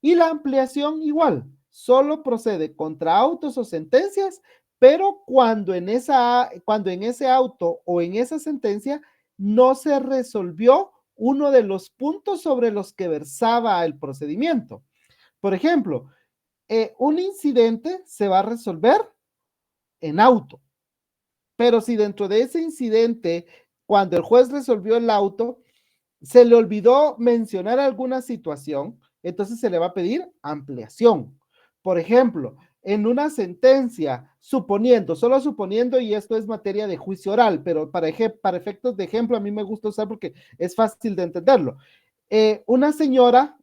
Y la ampliación igual, solo procede contra autos o sentencias, pero cuando en ese auto o en esa sentencia no se resolvió uno de los puntos sobre los que versaba el procedimiento. Por ejemplo, un incidente se va a resolver en auto, pero si dentro de ese incidente, cuando el juez resolvió el auto, se le olvidó mencionar alguna situación, entonces se le va a pedir ampliación. Por ejemplo, en una sentencia, solo suponiendo, y esto es materia de juicio oral, pero para efectos de ejemplo, a mí me gusta usar porque es fácil de entenderlo. Una señora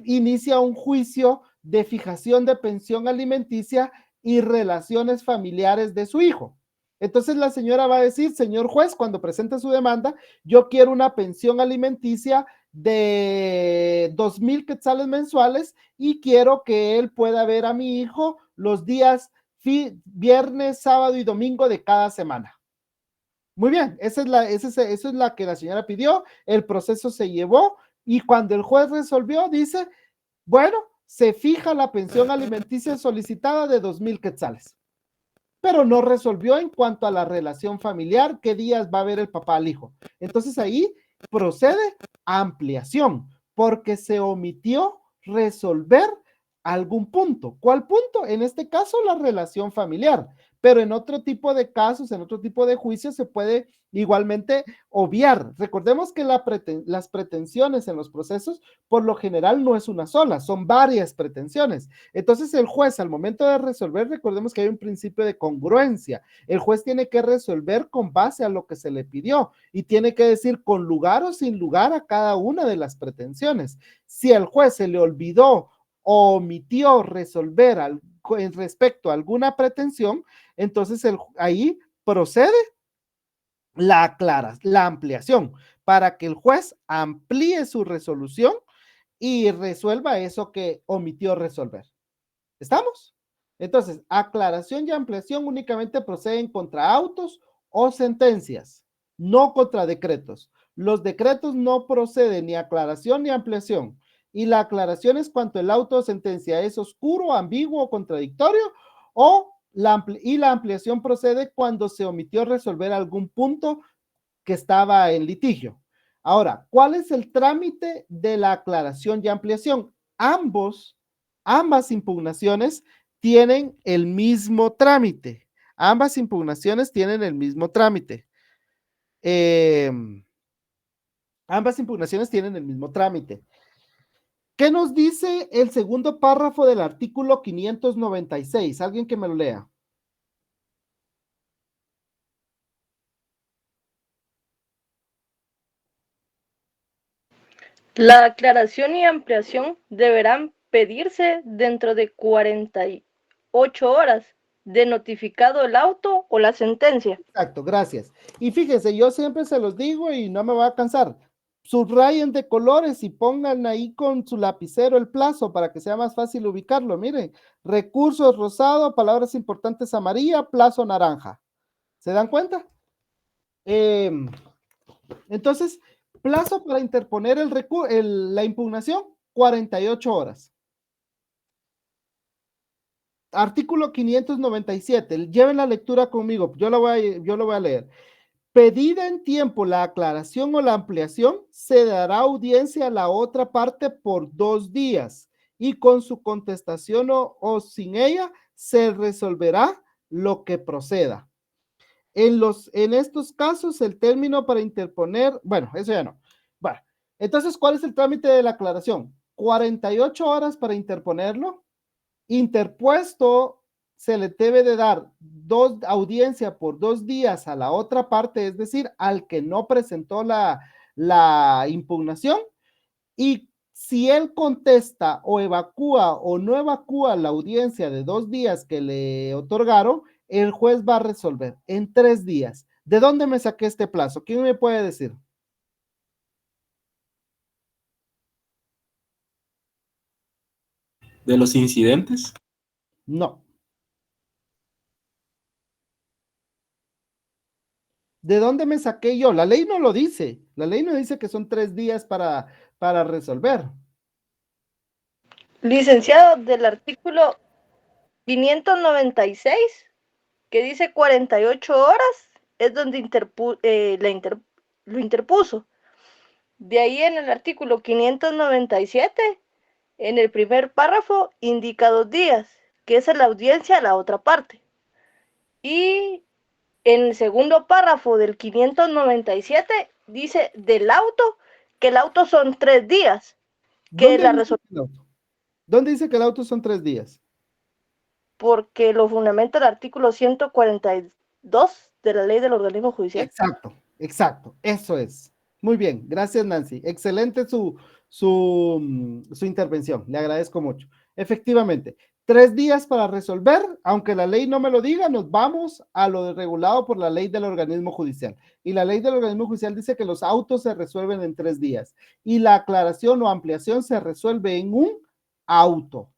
inicia un juicio de fijación de pensión alimenticia y relaciones familiares de su hijo. Entonces la señora va a decir, señor juez, cuando presente su demanda, yo quiero una pensión alimenticia de 2,000 quetzales mensuales y quiero que él pueda ver a mi hijo los viernes, sábado y domingo de cada semana. Muy bien, esa es la que la señora pidió, el proceso se llevó y cuando el juez resolvió, dice, bueno, se fija la pensión alimenticia solicitada de 2,000 quetzales. Pero no resolvió en cuanto a la relación familiar, qué días va a ver el papá al hijo. Entonces ahí procede ampliación, porque se omitió resolver algún punto. ¿Cuál punto? En este caso, la relación familiar, pero en otro tipo de casos, en otro tipo de juicios, se puede igualmente obviar. Recordemos que las pretensiones en los procesos, por lo general, no es una sola, son varias pretensiones. Entonces, el juez, al momento de resolver, recordemos que hay un principio de congruencia. El juez tiene que resolver con base a lo que se le pidió y tiene que decir con lugar o sin lugar a cada una de las pretensiones. Si al juez se le olvidó o omitió resolver en respecto a alguna pretensión, entonces ahí procede la ampliación para que el juez amplíe su resolución y resuelva eso que omitió resolver. ¿Estamos? Entonces, aclaración y ampliación únicamente proceden contra autos o sentencias, no contra decretos. Los decretos no proceden ni aclaración ni ampliación. Y la aclaración es cuando el auto o sentencia es oscuro, ambiguo o contradictorio, y la ampliación procede cuando se omitió resolver algún punto que estaba en litigio. Ahora, ¿cuál es el trámite de la aclaración y ampliación? Ambas impugnaciones tienen el mismo trámite. Ambas impugnaciones tienen el mismo trámite. Ambas impugnaciones tienen el mismo trámite. ¿Qué nos dice el segundo párrafo del artículo 596? Alguien que me lo lea. La aclaración y ampliación deberán pedirse dentro de 48 horas de notificado el auto o la sentencia. Exacto, gracias. Y fíjense, yo siempre se los digo y no me voy a cansar. Subrayen de colores y pongan ahí con su lapicero el plazo para que sea más fácil ubicarlo. Miren, recursos rosado, palabras importantes amarilla, plazo naranja. ¿Se dan cuenta? Entonces, plazo para interponer la impugnación, 48 horas. Artículo 597, lleven la lectura conmigo, yo lo voy a leer. Pedida en tiempo la aclaración o la ampliación, se dará audiencia a la otra parte por 2 días y con su contestación o sin ella se resolverá lo que proceda. En estos casos, el término para interponer, bueno, eso ya no. Bueno, entonces, ¿cuál es el trámite de la aclaración? 48 horas para interponerlo. Interpuesto, se le debe de dar audiencia por 2 días a la otra parte, es decir, al que no presentó la impugnación, y si él contesta o evacúa o no evacúa la audiencia de 2 días que le otorgaron, el juez va a resolver en 3 días. ¿De dónde me saqué este plazo? ¿Quién me puede decir? ¿De los incidentes? No. ¿De dónde me saqué yo? La ley no lo dice. La ley no dice que son 3 días para resolver. Licenciado, del artículo 596, que dice 48 horas, es donde lo interpuso. De ahí en el artículo 597, en el primer párrafo, indica 2 días, que es la audiencia a la otra parte. Y en el segundo párrafo del 597 dice del auto, que el auto son 3 días. Que la resolución. ¿Dónde dice que el auto son 3 días? Porque lo fundamenta el artículo 142 de la ley del organismo judicial. Exacto, exacto, eso es. Muy bien, gracias Nancy. Excelente su intervención, le agradezco mucho. Efectivamente, 3 días para resolver, aunque la ley no me lo diga, nos vamos a lo regulado por la ley del organismo judicial. Y la ley del organismo judicial dice que los autos se resuelven en 3 días y la aclaración o ampliación se resuelve en un auto.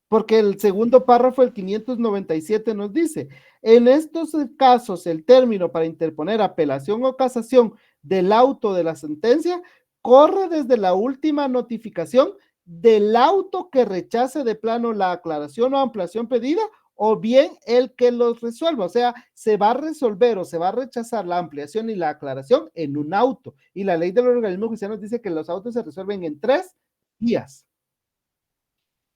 Porque el segundo párrafo, el 597, nos dice, en estos casos, el término para interponer apelación o casación del auto de la sentencia corre desde la última notificación del auto que rechace de plano la aclaración o ampliación pedida, o bien el que los resuelva. O sea, se va a resolver o se va a rechazar la ampliación y la aclaración en un auto. Y la ley del organismo judicial nos dice que los autos se resuelven en 3 días.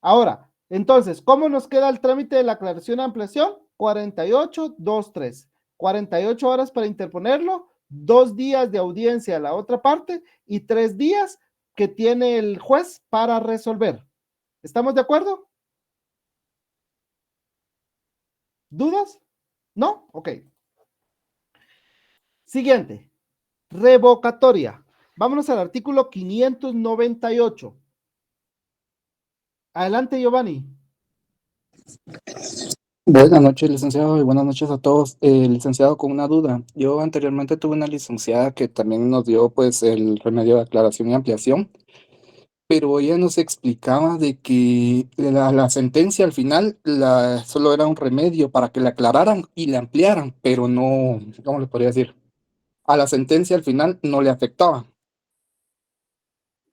Ahora, entonces, ¿cómo nos queda el trámite de la aclaración y ampliación? 48, 2, 3. 48 horas para interponerlo, 2 días de audiencia a la otra parte y 3 días que tiene el juez para resolver. ¿Estamos de acuerdo? ¿Dudas? ¿No? Ok. Siguiente. Revocatoria. Vámonos al artículo 598. Adelante, Giovanni. Buenas noches, licenciado, y buenas noches a todos. Licenciado, con una duda. Yo anteriormente tuve una licenciada que también nos dio pues el remedio de aclaración y ampliación, pero ella nos explicaba de que la sentencia al final solo era un remedio para que la aclararan y la ampliaran, pero no, ¿cómo le podría decir? A la sentencia al final no le afectaba.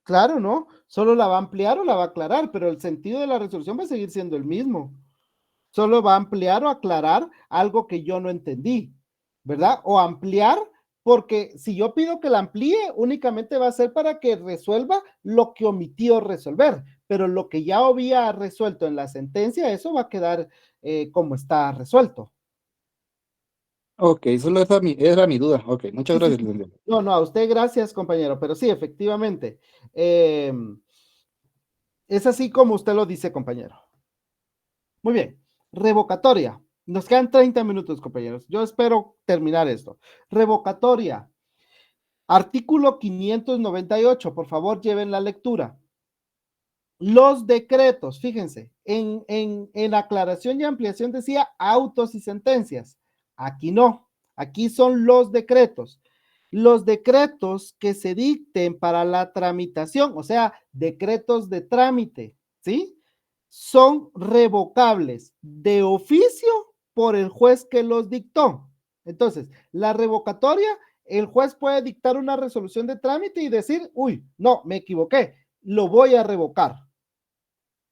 Claro, ¿no? Solo la va a ampliar o la va a aclarar, pero el sentido de la resolución va a seguir siendo el mismo. Solo va a ampliar o aclarar algo que yo no entendí, ¿verdad? O ampliar, porque si yo pido que la amplíe, únicamente va a ser para que resuelva lo que omitió resolver, pero lo que ya había resuelto en la sentencia, eso va a quedar como está resuelto. Ok, solo era mi duda. Ok, muchas gracias, licenciado. No, a usted gracias, compañero, pero sí, efectivamente, es así como usted lo dice, compañero. Muy bien, revocatoria. Nos quedan 30 minutos, compañeros. Yo espero terminar esto. Revocatoria. Artículo 598, por favor, lleven la lectura. Los decretos, fíjense, en aclaración y ampliación decía autos y sentencias. Aquí no, aquí son los decretos. Los decretos que se dicten para la tramitación, o sea, decretos de trámite, ¿sí? Son revocables de oficio por el juez que los dictó. Entonces, la revocatoria, el juez puede dictar una resolución de trámite y decir, uy, no, me equivoqué, lo voy a revocar.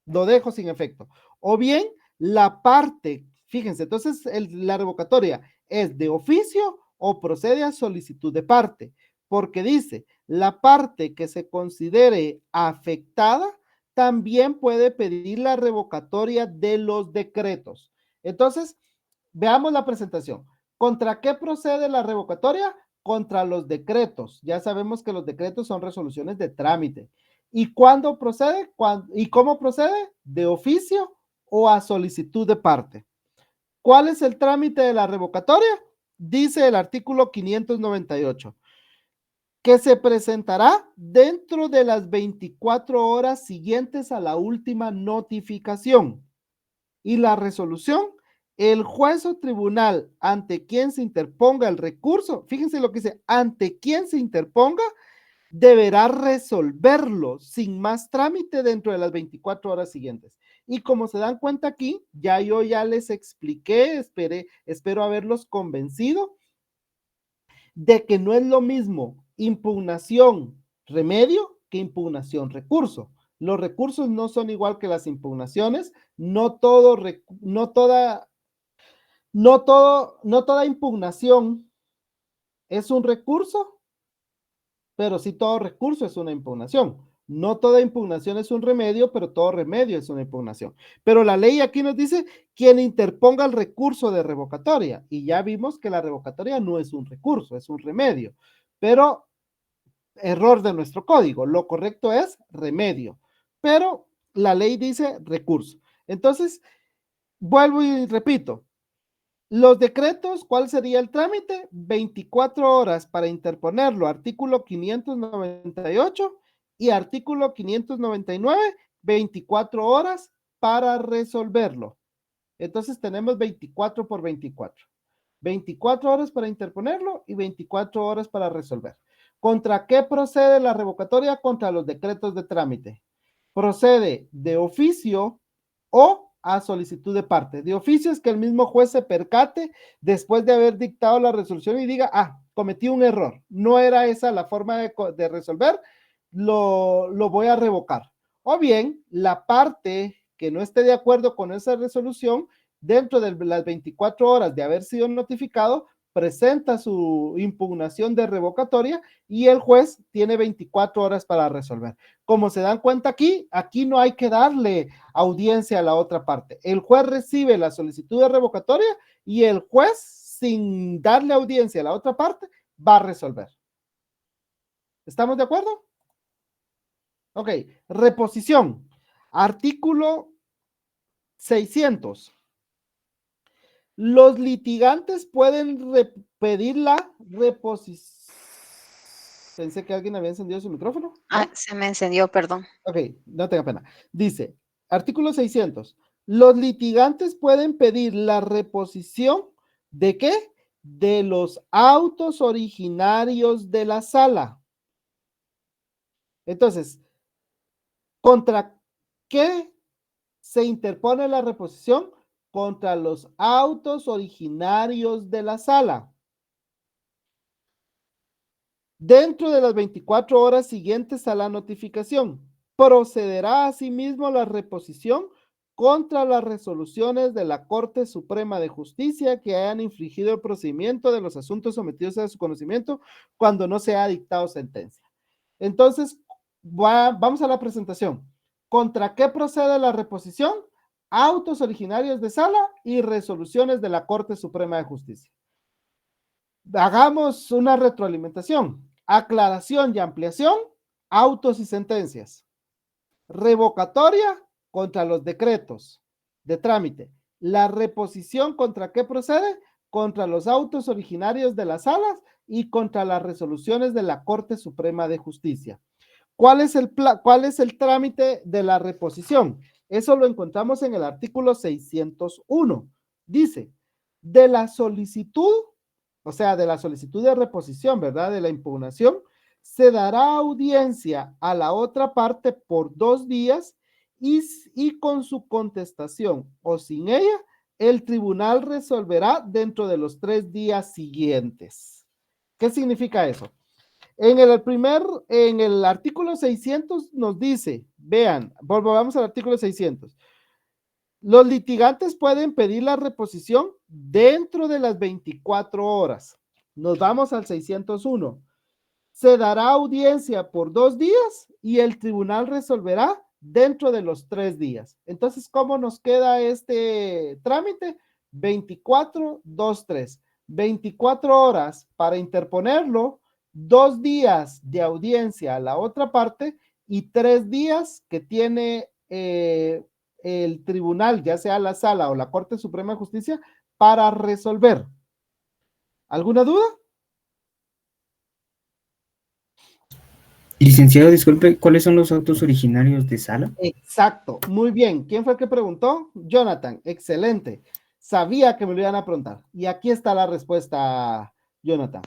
Lo dejo sin efecto. O bien, la parte, fíjense, entonces la revocatoria es de oficio o procede a solicitud de parte, porque dice, la parte que se considere afectada también puede pedir la revocatoria de los decretos. Entonces, veamos la presentación. ¿Contra qué procede la revocatoria? Contra los decretos. Ya sabemos que los decretos son resoluciones de trámite. ¿Y cuándo procede? ¿Y cómo procede? ¿De oficio o a solicitud de parte? ¿Cuál es el trámite de la revocatoria? Dice el artículo 598, que se presentará dentro de las 24 horas siguientes a la última notificación. Y la resolución, el juez o tribunal ante quien se interponga el recurso, fíjense lo que dice, ante quien se interponga, deberá resolverlo sin más trámite dentro de las 24 horas siguientes. Y como se dan cuenta aquí, yo ya les expliqué, espero haberlos convencido de que no es lo mismo impugnación remedio que impugnación recurso. Los recursos no son igual que las impugnaciones, no toda impugnación es un recurso, pero sí todo recurso es una impugnación. No toda impugnación es un remedio, pero todo remedio es una impugnación. Pero la ley aquí nos dice quien interponga el recurso de revocatoria, y ya vimos que la revocatoria no es un recurso, es un remedio, pero error de nuestro código, lo correcto es remedio, pero la ley dice recurso. Entonces, vuelvo y repito, los decretos, ¿cuál sería el trámite? 24 horas para interponerlo, artículo 598 y artículo 599, 24 horas para resolverlo. Entonces tenemos 24 por 24. 24 horas para interponerlo y 24 horas para resolver. ¿Contra qué procede la revocatoria? Contra los decretos de trámite. Procede de oficio o a solicitud de parte. De oficio es que el mismo juez se percate después de haber dictado la resolución y diga, cometí un error, no era esa la forma de resolver, lo voy a revocar. O bien, la parte que no esté de acuerdo con esa resolución, dentro de las 24 horas de haber sido notificado, presenta su impugnación de revocatoria y el juez tiene 24 horas para resolver. Como se dan cuenta aquí no hay que darle audiencia a la otra parte. El juez recibe la solicitud de revocatoria y el juez, sin darle audiencia a la otra parte, va a resolver. ¿Estamos de acuerdo? Ok, reposición. Artículo 600. Los litigantes pueden pedir la reposición. Pensé que alguien había encendido su micrófono. ¿No? Se me encendió, perdón. Ok, no tenga pena. Dice, artículo 600. Los litigantes pueden pedir la reposición ¿de qué? De los autos originarios de la sala. Entonces, ¿contra qué se interpone la reposición? Contra los autos originarios de la sala. Dentro de las 24 horas siguientes a la notificación, procederá asimismo la reposición contra las resoluciones de la Corte Suprema de Justicia que hayan infringido el procedimiento de los asuntos sometidos a su conocimiento cuando no se ha dictado sentencia. Entonces, vamos a la presentación. ¿Contra qué procede la reposición? Autos originarios de sala y resoluciones de la Corte Suprema de Justicia. Hagamos una retroalimentación. Aclaración y ampliación, autos y sentencias. Revocatoria contra los decretos de trámite. La reposición, ¿contra qué procede? Contra los autos originarios de las salas y contra las resoluciones de la Corte Suprema de Justicia. ¿Cuál es el trámite de la reposición? Eso lo encontramos en el artículo 601. Dice, de la solicitud, o sea, de la solicitud de reposición, ¿verdad? De la impugnación, se dará audiencia a la otra parte por 2 días y con su contestación o sin ella, el tribunal resolverá dentro de los 3 días siguientes. ¿Qué significa eso? En el artículo 600 nos dice, vean, volvamos al artículo 600. Los litigantes pueden pedir la reposición dentro de las 24 horas. Nos vamos al 601. Se dará audiencia por 2 días y el tribunal resolverá dentro de los 3 días. Entonces, ¿cómo nos queda este trámite? 24, 2, 3. 24 horas para interponerlo, 2 días de audiencia a la otra parte y 3 días que tiene el tribunal, ya sea la sala o la Corte Suprema de Justicia, para resolver. ¿Alguna duda? Licenciado, disculpe, ¿cuáles son los autos originarios de sala? Exacto, muy bien. ¿Quién fue el que preguntó? Jonathan, excelente. Sabía que me lo iban a preguntar. Y aquí está la respuesta, Jonathan.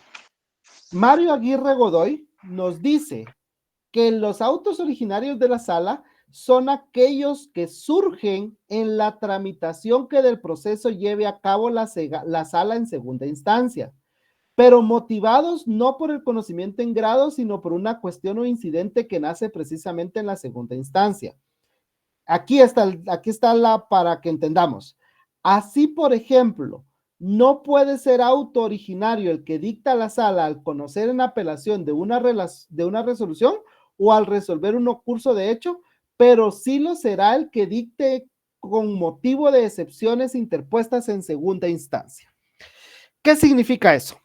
Mario Aguirre Godoy nos dice que los autos originarios de la sala son aquellos que surgen en la tramitación que del proceso lleve a cabo la sala en segunda instancia. pero motivados no por el conocimiento en grado, sino por una cuestión o incidente que nace precisamente en la segunda instancia. Aquí está para que entendamos. Así, por ejemplo, no puede ser auto originario el que dicta la sala al conocer en apelación de una resolución o al resolver un curso de hecho, pero sí lo será el que dicte con motivo de excepciones interpuestas en segunda instancia. ¿Qué significa eso?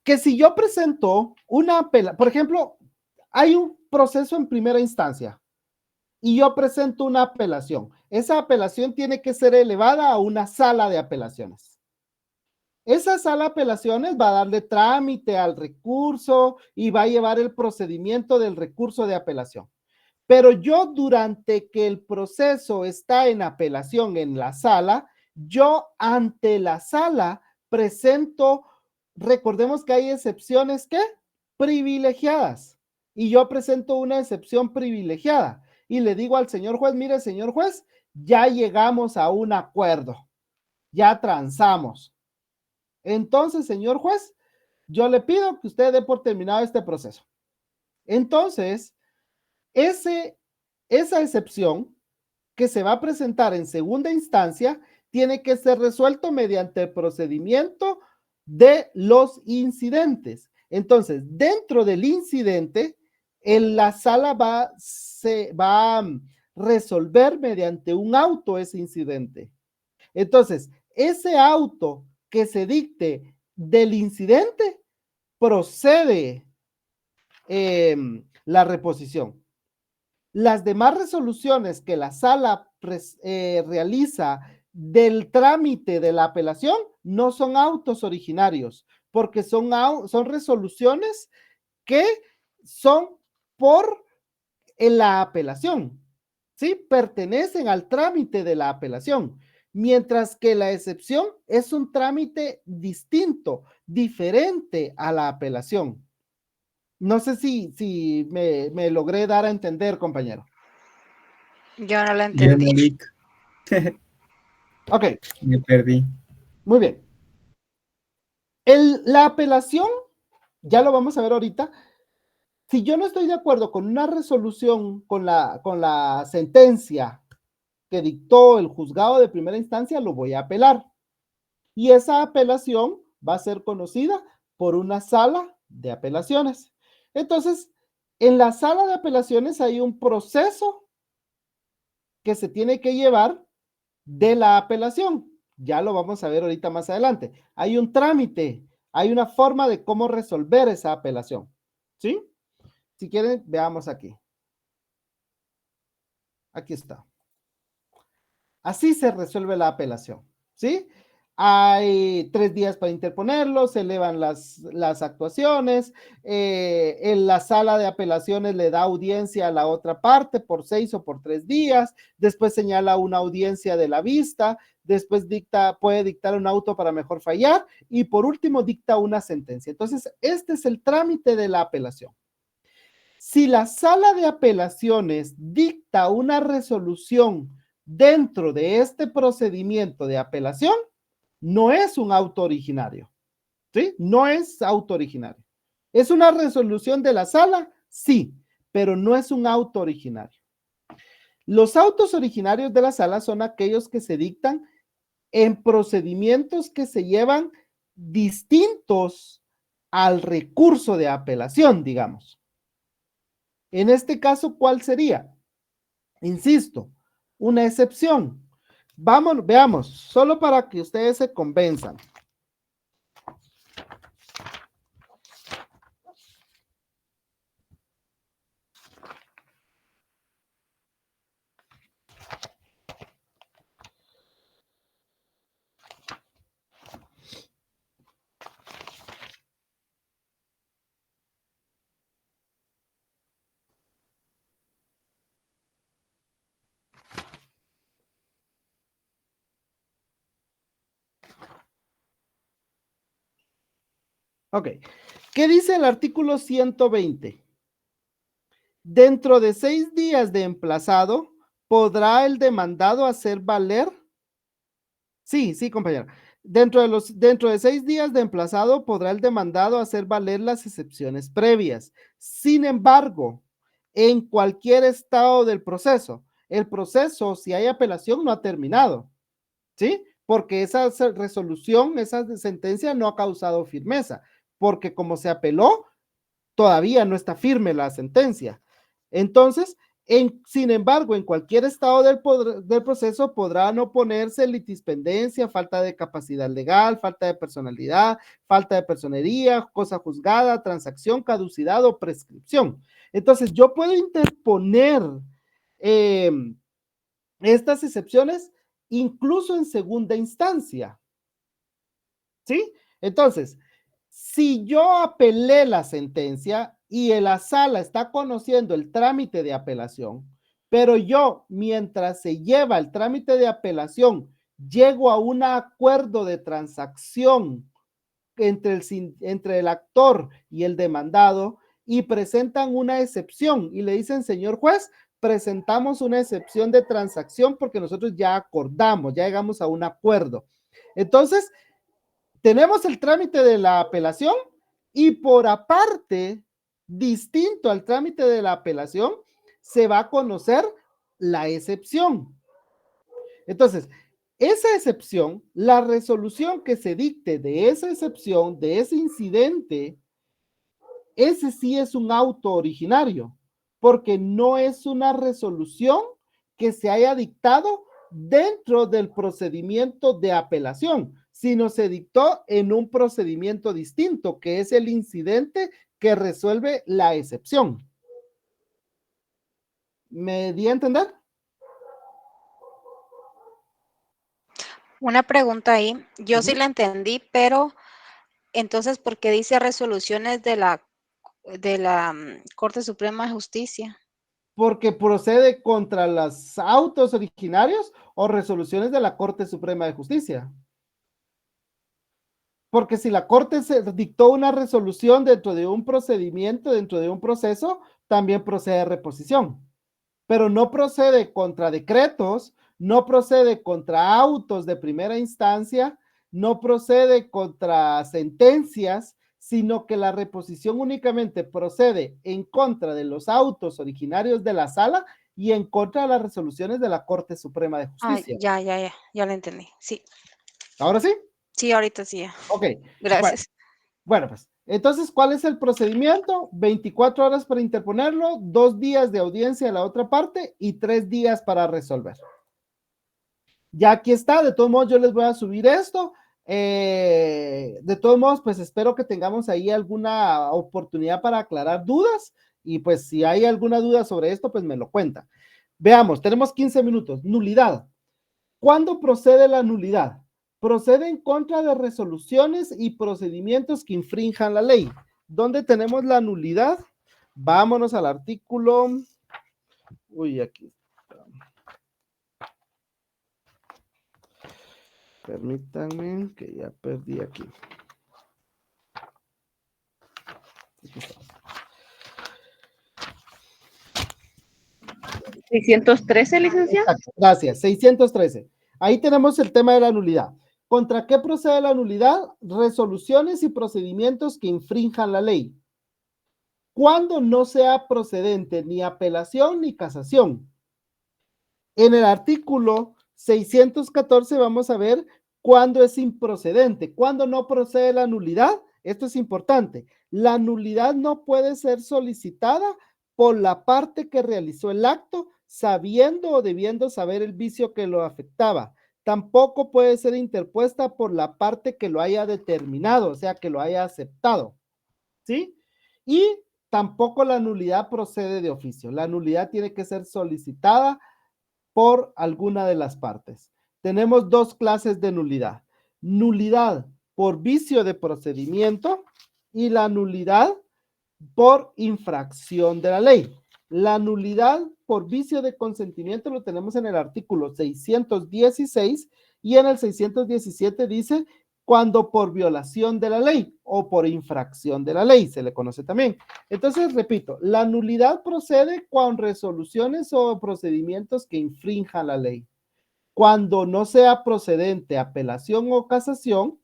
Que si yo presento una apelación, por ejemplo, hay un proceso en primera instancia y yo presento una apelación. Esa apelación tiene que ser elevada a una sala de apelaciones. Esa sala de apelaciones va a darle trámite al recurso y va a llevar el procedimiento del recurso de apelación. Pero yo, durante que el proceso está en apelación en la sala, yo ante la sala presento, recordemos que hay excepciones ¿qué? Privilegiadas. Y yo presento una excepción privilegiada y le digo al señor juez, mire, señor juez, ya llegamos a un acuerdo, ya transamos. Entonces, señor juez, yo le pido que usted dé por terminado este proceso. Entonces, esa excepción que se va a presentar en segunda instancia tiene que ser resuelto mediante el procedimiento de los incidentes. Entonces, dentro del incidente, la sala va a resolver mediante un auto ese incidente. Entonces, ese auto que se dicte del incidente procede la reposición. Las demás resoluciones que la sala realiza del trámite de la apelación no son autos originarios, porque son resoluciones que son por la apelación, ¿sí? Pertenecen al trámite de la apelación, mientras que la excepción es un trámite distinto, diferente a la apelación. No sé si me logré dar a entender, compañero. Yo no lo entendí. Ok. Me perdí. Muy bien. La apelación, ya lo vamos a ver ahorita. Si yo no estoy de acuerdo con una resolución, con la sentencia que dictó el juzgado de primera instancia, lo voy a apelar. Y esa apelación va a ser conocida por una sala de apelaciones. Entonces, en la sala de apelaciones hay un proceso que se tiene que llevar de la apelación. Ya lo vamos a ver ahorita más adelante. Hay un trámite, hay una forma de cómo resolver esa apelación. ¿Sí? Si quieren, veamos aquí. Aquí está. Así se resuelve la apelación. ¿Sí? Hay 3 días para interponerlo, se elevan las actuaciones, en la sala de apelaciones le da audiencia a la otra parte por 6 o por 3 días, después señala una audiencia de la vista, después puede dictar un auto para mejor fallar y por último dicta una sentencia. Entonces, este es el trámite de la apelación. Si la sala de apelaciones dicta una resolución dentro de este procedimiento de apelación, no es un auto originario, ¿sí? No es auto originario. ¿Es una resolución de la sala? Sí, pero no es un auto originario. Los autos originarios de la sala son aquellos que se dictan en procedimientos que se llevan distintos al recurso de apelación, digamos. En este caso, ¿cuál sería? Insisto, una excepción. Veamos, solo para que ustedes se convenzan. Ok, ¿qué dice el artículo 120? Dentro de 6 días de emplazado, ¿podrá el demandado hacer valer? Sí, compañero. dentro de 6 días de emplazado podrá el demandado hacer valer las excepciones previas. Sin embargo, en cualquier estado del proceso, el proceso, si hay apelación, no ha terminado, ¿sí? Porque esa resolución, esa sentencia no ha causado firmeza, porque como se apeló, todavía no está firme la sentencia. Entonces, sin embargo, en cualquier estado del proceso podrán oponerse litispendencia, falta de capacidad legal, falta de personalidad, falta de personería, cosa juzgada, transacción, caducidad o prescripción. Entonces, yo puedo interponer estas excepciones incluso en segunda instancia, ¿sí? Entonces, si yo apelé la sentencia y la sala está conociendo el trámite de apelación, pero yo, mientras se lleva el trámite de apelación, llego a un acuerdo de transacción entre el actor y el demandado y presentan una excepción y le dicen, señor juez, presentamos una excepción de transacción porque nosotros ya acordamos, ya llegamos a un acuerdo. Entonces, tenemos el trámite de la apelación y por aparte, distinto al trámite de la apelación, se va a conocer la excepción. Entonces, esa excepción, la resolución que se dicte de esa excepción, de ese incidente, ese sí es un auto originario, porque no es una resolución que se haya dictado dentro del procedimiento de apelación, sino se dictó en un procedimiento distinto, que es el incidente que resuelve la excepción. ¿Me di a entender? Una pregunta ahí. Yo sí la entendí, pero entonces, ¿por qué dice resoluciones de la Corte Suprema de Justicia? Porque procede contra los autos originarios o resoluciones de la Corte Suprema de Justicia. Porque si la Corte se dictó una resolución dentro de un procedimiento, dentro de un proceso, también procede reposición. Pero no procede contra decretos, no procede contra autos de primera instancia, no procede contra sentencias, sino que la reposición únicamente procede en contra de los autos originarios de la sala y en contra de las resoluciones de la Corte Suprema de Justicia. Ya lo entendí. Sí. ¿Ahora sí? Sí, ahorita sí. Ok. Gracias. Bueno, pues, entonces, ¿cuál es el procedimiento? 24 horas para interponerlo, 2 días de audiencia a la otra parte y 3 días para resolver. Ya aquí está, de todos modos yo les voy a subir esto. De todos modos, pues espero que tengamos ahí alguna oportunidad para aclarar dudas y pues si hay alguna duda sobre esto, pues me lo cuenta. Veamos, tenemos 15 minutos. Nulidad. ¿Cuándo procede la nulidad? Procede en contra de resoluciones y procedimientos que infrinjan la ley. ¿Dónde tenemos la nulidad? Vámonos al artículo. Uy, aquí. Permítanme que ya perdí aquí. 613, licenciado. Gracias, 613. Ahí tenemos el tema de la nulidad. ¿Contra qué procede la nulidad? Resoluciones y procedimientos que infrinjan la ley. Cuando no sea procedente ni apelación ni casación. En el artículo 614 vamos a ver cuándo es improcedente, cuándo no procede la nulidad. Esto es importante. La nulidad no puede ser solicitada por la parte que realizó el acto, sabiendo o debiendo saber el vicio que lo afectaba. Tampoco puede ser interpuesta por la parte que lo haya determinado, o sea, que lo haya aceptado, ¿sí? Y tampoco la nulidad procede de oficio. La nulidad tiene que ser solicitada por alguna de las partes. Tenemos 2 clases de nulidad. Nulidad por vicio de procedimiento y la nulidad por infracción de la ley. La nulidad por vicio de consentimiento lo tenemos en el artículo 616 y en el 617 dice cuando por violación de la ley o por infracción de la ley, se le conoce también. Entonces, repito, la nulidad procede con resoluciones o procedimientos que infrinjan la ley. cuando no sea procedente apelación o casación.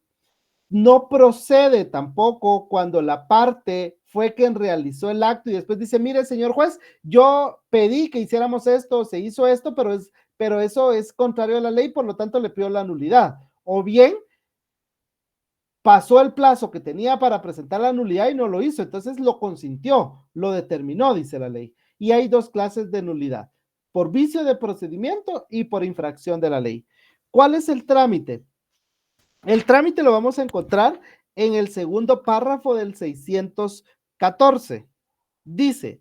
No procede tampoco cuando la parte fue quien realizó el acto y después dice, mire, señor juez, yo pedí que hiciéramos esto, se hizo esto, pero eso es contrario a la ley, por lo tanto le pido la nulidad. O bien, pasó el plazo que tenía para presentar la nulidad y no lo hizo, entonces lo consintió, lo determinó, dice la ley. Y hay dos clases de nulidad, por vicio de procedimiento y por infracción de la ley. ¿Cuál es el trámite? El trámite lo vamos a encontrar en el segundo párrafo del 614. Dice,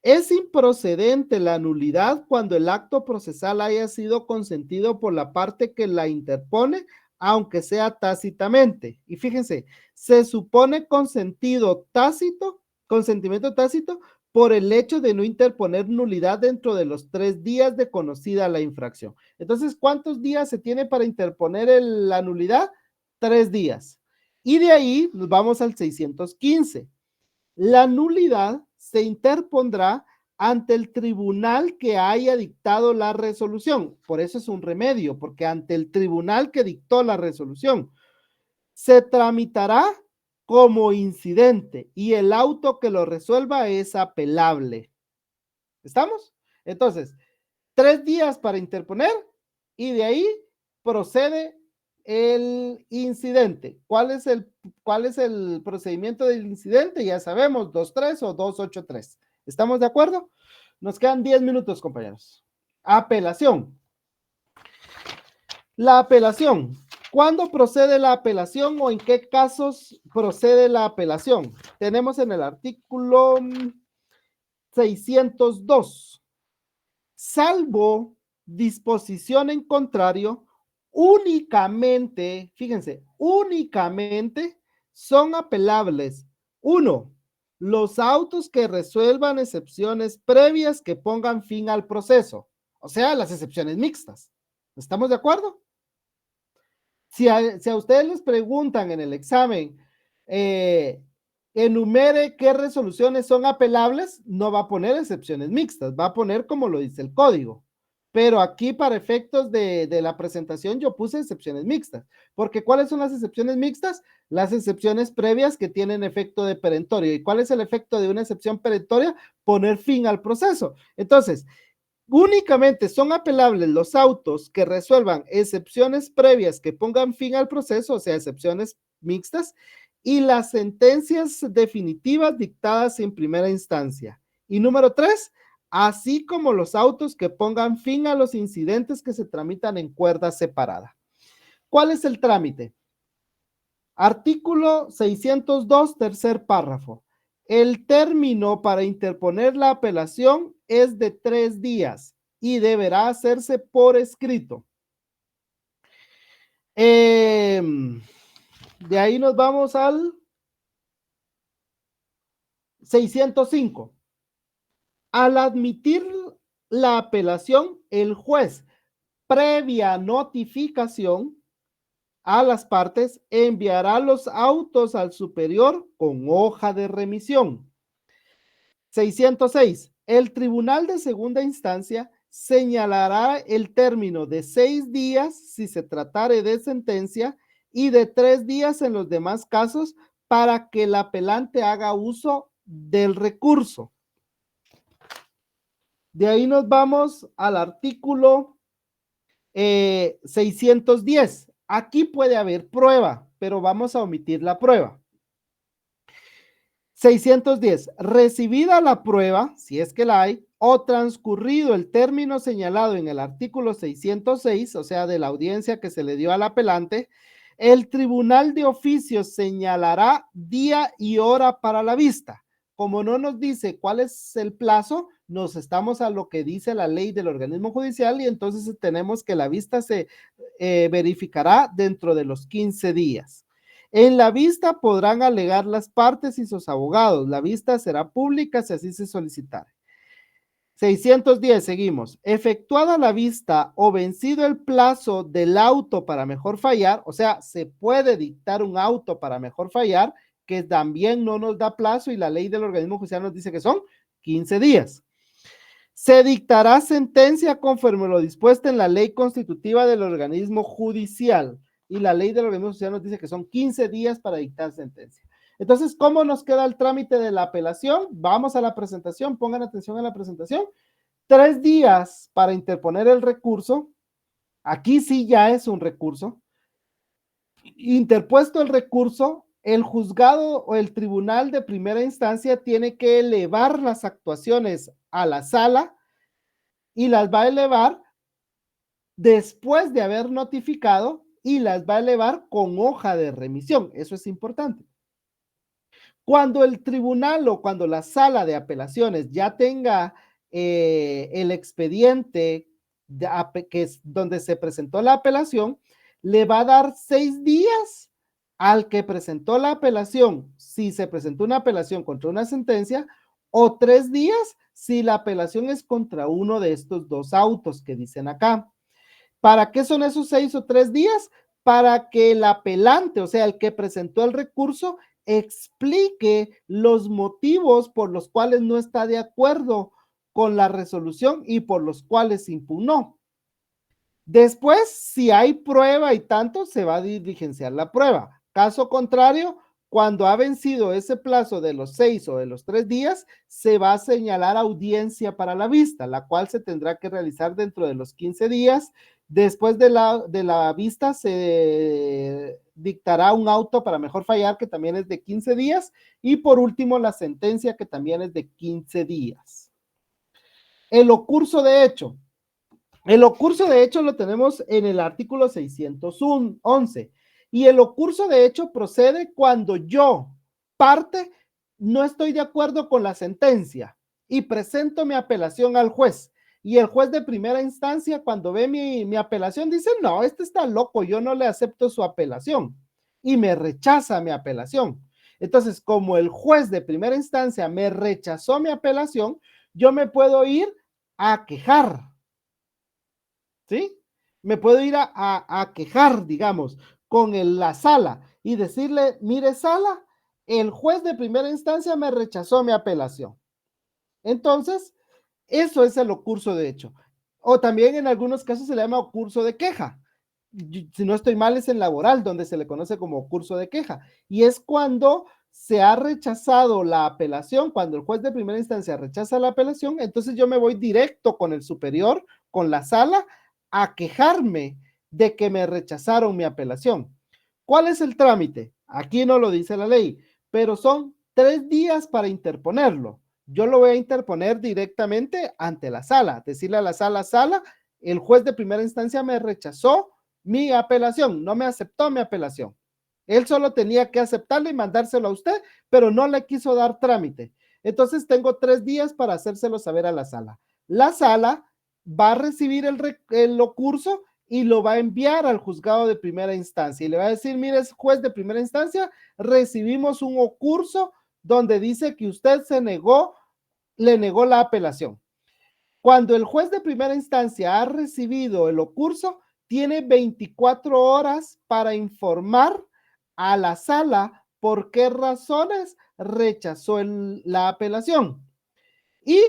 es improcedente la nulidad cuando el acto procesal haya sido consentido por la parte que la interpone, aunque sea tácitamente. Y fíjense, se supone consentimiento tácito por el hecho de no interponer nulidad dentro de los 3 días de conocida la infracción. Entonces, ¿cuántos días se tiene para interponer la nulidad? 3 días. Y de ahí nos vamos al 615. La nulidad se interpondrá ante el tribunal que haya dictado la resolución. Por eso es un remedio, porque ante el tribunal que dictó la resolución se tramitará como incidente y el auto que lo resuelva es apelable. ¿Estamos? Entonces, 3 días para interponer y de ahí procede el incidente. ¿Cuál es el procedimiento del incidente? Ya sabemos, 2.3 o 2.8.3. ¿Estamos de acuerdo? Nos quedan 10 minutos, compañeros. Apelación. La apelación. ¿Cuándo procede la apelación o en qué casos procede la apelación? Tenemos en el artículo 602. Salvo disposición en contrario, únicamente, fíjense, únicamente son apelables. 1. Los autos que resuelvan excepciones previas que pongan fin al proceso. O sea, las excepciones mixtas. ¿Estamos de acuerdo? Si a ustedes les preguntan en el examen, enumere qué resoluciones son apelables, no va a poner excepciones mixtas, va a poner como lo dice el código. Pero aquí para efectos de la presentación yo puse excepciones mixtas, porque ¿cuáles son las excepciones mixtas? Las excepciones previas que tienen efecto de perentorio. ¿Y cuál es el efecto de una excepción perentoria? Poner fin al proceso. Entonces, únicamente son apelables los autos que resuelvan excepciones previas que pongan fin al proceso, o sea, excepciones mixtas, y las sentencias definitivas dictadas en primera instancia. Y número 3, así como los autos que pongan fin a los incidentes que se tramitan en cuerda separada. ¿Cuál es el trámite? Artículo 602, tercer párrafo. El término para interponer la apelación es de 3 días y deberá hacerse por escrito. De ahí nos vamos al 605. Al admitir la apelación, el juez, previa notificación a las partes, enviará los autos al superior con hoja de remisión. 606. El tribunal de segunda instancia señalará el término de 6 días si se tratare de sentencia y de 3 días en los demás casos para que el apelante haga uso del recurso. De ahí nos vamos al artículo 610. Aquí puede haber prueba, pero vamos a omitir la prueba. 610. Recibida la prueba, si es que la hay, o transcurrido el término señalado en el artículo 606, o sea, de la audiencia que se le dio al apelante, el tribunal de oficio señalará día y hora para la vista. Como no nos dice cuál es el plazo, nos estamos a lo que dice la ley del organismo judicial y entonces tenemos que la vista se verificará dentro de los 15 días. En la vista podrán alegar las partes y sus abogados. La vista será pública si así se solicitare. 610, seguimos. Efectuada la vista o vencido el plazo del auto para mejor fallar, o sea, se puede dictar un auto para mejor fallar, que también no nos da plazo y la ley del organismo judicial nos dice que son 15 días. Se dictará sentencia conforme lo dispuesto en la ley constitutiva del organismo judicial. Y la ley del organismo judicial nos dice que son 15 días para dictar sentencia. Entonces, ¿cómo nos queda el trámite de la apelación? Vamos a la presentación, pongan atención a la presentación. 3 días para interponer el recurso. Aquí sí ya es un recurso. Interpuesto el recurso, el juzgado o el tribunal de primera instancia tiene que elevar las actuaciones a la sala y las va a elevar después de haber notificado y las va a elevar con hoja de remisión. Eso es importante. Cuando el tribunal o cuando la sala de apelaciones ya tenga el expediente que es donde se presentó la apelación, le va a dar 6 días al que presentó la apelación, si se presentó una apelación contra una sentencia, o 3 días si la apelación es contra uno de estos 2 autos que dicen acá. ¿Para qué son esos 6 o 3 días? Para que el apelante, o sea, el que presentó el recurso, explique los motivos por los cuales no está de acuerdo con la resolución y por los cuales impugnó. Después, si hay prueba y tanto, se va a diligenciar la prueba. Caso contrario, cuando ha vencido ese plazo de los 6 o de los 3 días, se va a señalar audiencia para la vista, la cual se tendrá que realizar dentro de los 15 días. Después de la vista se dictará un auto para mejor fallar, que también es de 15 días. Y por último, la sentencia, que también es de 15 días. El ocurso de hecho. El ocurso de hecho lo tenemos en el artículo 611. Y el ocurso de hecho procede cuando yo, parte, no estoy de acuerdo con la sentencia y presento mi apelación al juez. Y el juez de primera instancia, cuando ve mi apelación, dice, no, este está loco, yo no le acepto su apelación. Y me rechaza mi apelación. Entonces, como el juez de primera instancia me rechazó mi apelación, yo me puedo ir a quejar. ¿Sí? Me puedo ir a quejar, digamos, con la sala y decirle, mire sala, el juez de primera instancia me rechazó mi apelación. Entonces, eso es el ocurso de hecho. O también en algunos casos se le llama ocurso de queja. Si no estoy mal, es en laboral, donde se le conoce como ocurso de queja. Y es cuando se ha rechazado la apelación, cuando el juez de primera instancia rechaza la apelación, entonces yo me voy directo con el superior, con la sala, a quejarme de que me rechazaron mi apelación. ¿Cuál es el trámite? Aquí no lo dice la ley, pero son 3 días para interponerlo. Yo lo voy a interponer directamente ante la sala, decirle a la sala, el juez de primera instancia me rechazó mi apelación, no me aceptó mi apelación. Él solo tenía que aceptarlo y mandárselo a usted, pero no le quiso dar trámite. Entonces tengo 3 días para hacérselo saber a la sala. La sala va a recibir el ocurso y lo va a enviar al juzgado de primera instancia y le va a decir, mire, juez de primera instancia, recibimos un ocurso donde dice que usted le negó la apelación. Cuando el juez de primera instancia ha recibido el ocurso, tiene 24 horas para informar a la sala por qué razones rechazó la apelación. Y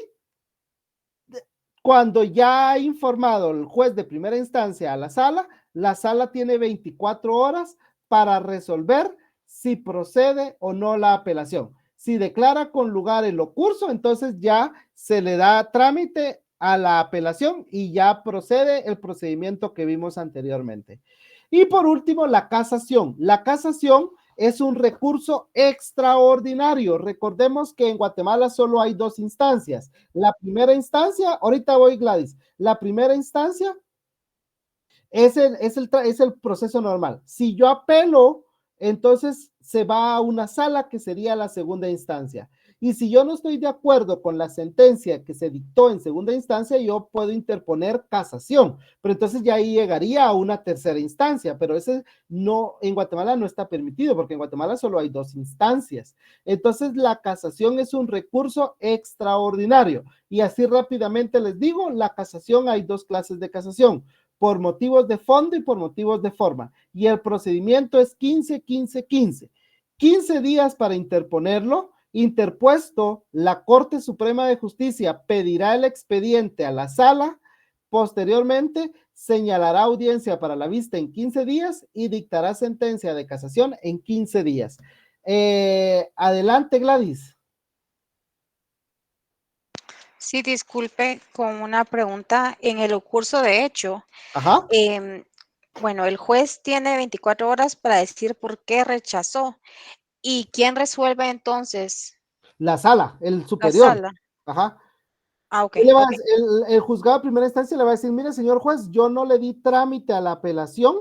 cuando ya ha informado el juez de primera instancia a la sala tiene 24 horas para resolver si procede o no la apelación. Si declara con lugar el ocurso, entonces ya se le da trámite a la apelación y ya procede el procedimiento que vimos anteriormente. Y por último, la casación. La casación es un recurso extraordinario. Recordemos que en Guatemala solo hay 2 instancias. La primera instancia, ahorita voy Gladys, la primera instancia es el proceso normal. Si yo apelo, entonces se va a una sala que sería la segunda instancia. Y si yo no estoy de acuerdo con la sentencia que se dictó en segunda instancia, yo puedo interponer casación, pero entonces ya ahí llegaría a una tercera instancia, pero ese no, en Guatemala no está permitido, porque en Guatemala solo hay 2 instancias. Entonces la casación es un recurso extraordinario. Y así rápidamente les digo, la casación, hay 2 clases de casación, por motivos de fondo y por motivos de forma. Y el procedimiento es 15 días para interponerlo. Interpuesto, la Corte Suprema de Justicia pedirá el expediente a la sala. Posteriormente, señalará audiencia para la vista en 15 días y dictará sentencia de casación en 15 días. Adelante, Gladys. Sí, disculpe, con una pregunta. En el curso de hecho, Ajá. Bueno, el juez tiene 24 horas para decir por qué rechazó. ¿Y quién resuelve entonces? La sala, el La superior. sala. Ajá. Ah, ok. El juzgado de primera instancia le va a decir, mire, señor juez, yo no le di trámite a la apelación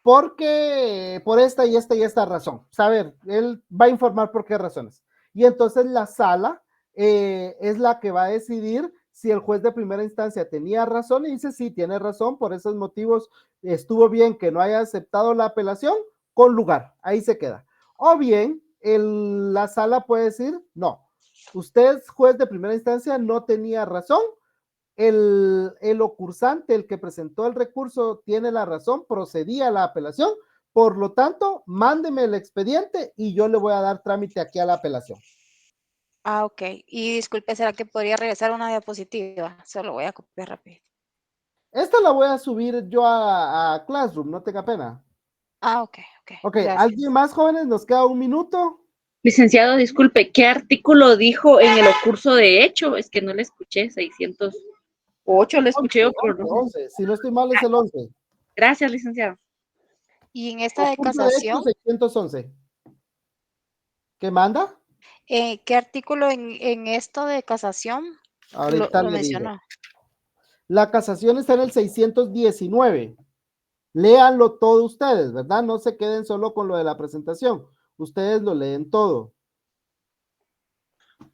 porque por esta y esta y esta razón. A ver, él va a informar por qué razones. Y entonces la sala es la que va a decidir si el juez de primera instancia tenía razón y dice, sí, tiene razón, por esos motivos estuvo bien que no haya aceptado la apelación, con lugar, ahí se queda. O bien, la sala puede decir, no, usted, juez de primera instancia, no tenía razón, el ocursante, el que presentó el recurso, tiene la razón, procedía a la apelación, por lo tanto, mándeme el expediente y yo le voy a dar trámite aquí a la apelación. Ah, ok. Y disculpe, ¿será que podría regresar una diapositiva? Solo voy a copiar rápido. Esta la voy a subir yo a Classroom, no tenga pena. Ah, ok, ok. Ok, Gracias. ¿alguien más, jóvenes? Nos queda un minuto. Licenciado, disculpe, ¿qué artículo dijo en el curso de hecho? Es que no le escuché, 608 le escuché yo, pero no sé. 11. Si no estoy mal, es el 11. Gracias, licenciado. Y en esta de Curso de hecho, casación, 611. ¿Qué manda? ¿qué artículo en esto de casación Ahorita lo le digo. mencionó? La casación está en el 619. Léanlo todo ustedes, ¿verdad? No se queden solo con lo de la presentación. Ustedes lo leen todo.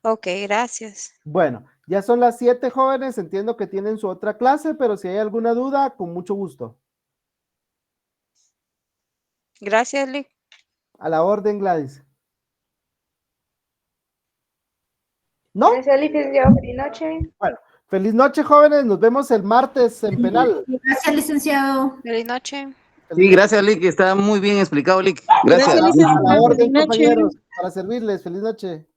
Ok, gracias. Bueno, ya son las 7, jóvenes. Entiendo que tienen su otra clase, pero si hay alguna duda, con mucho gusto. Gracias, Lick. A la orden, Gladys. ¿No? Gracias, licenciado. Feliz noche. Bueno, feliz noche, jóvenes. Nos vemos el martes en penal. Gracias, licenciado. Feliz noche. Sí, gracias, Lick. Está muy bien explicado, Lick. Gracias. A la orden, Feliz noche. compañeros. Para servirles. Feliz noche.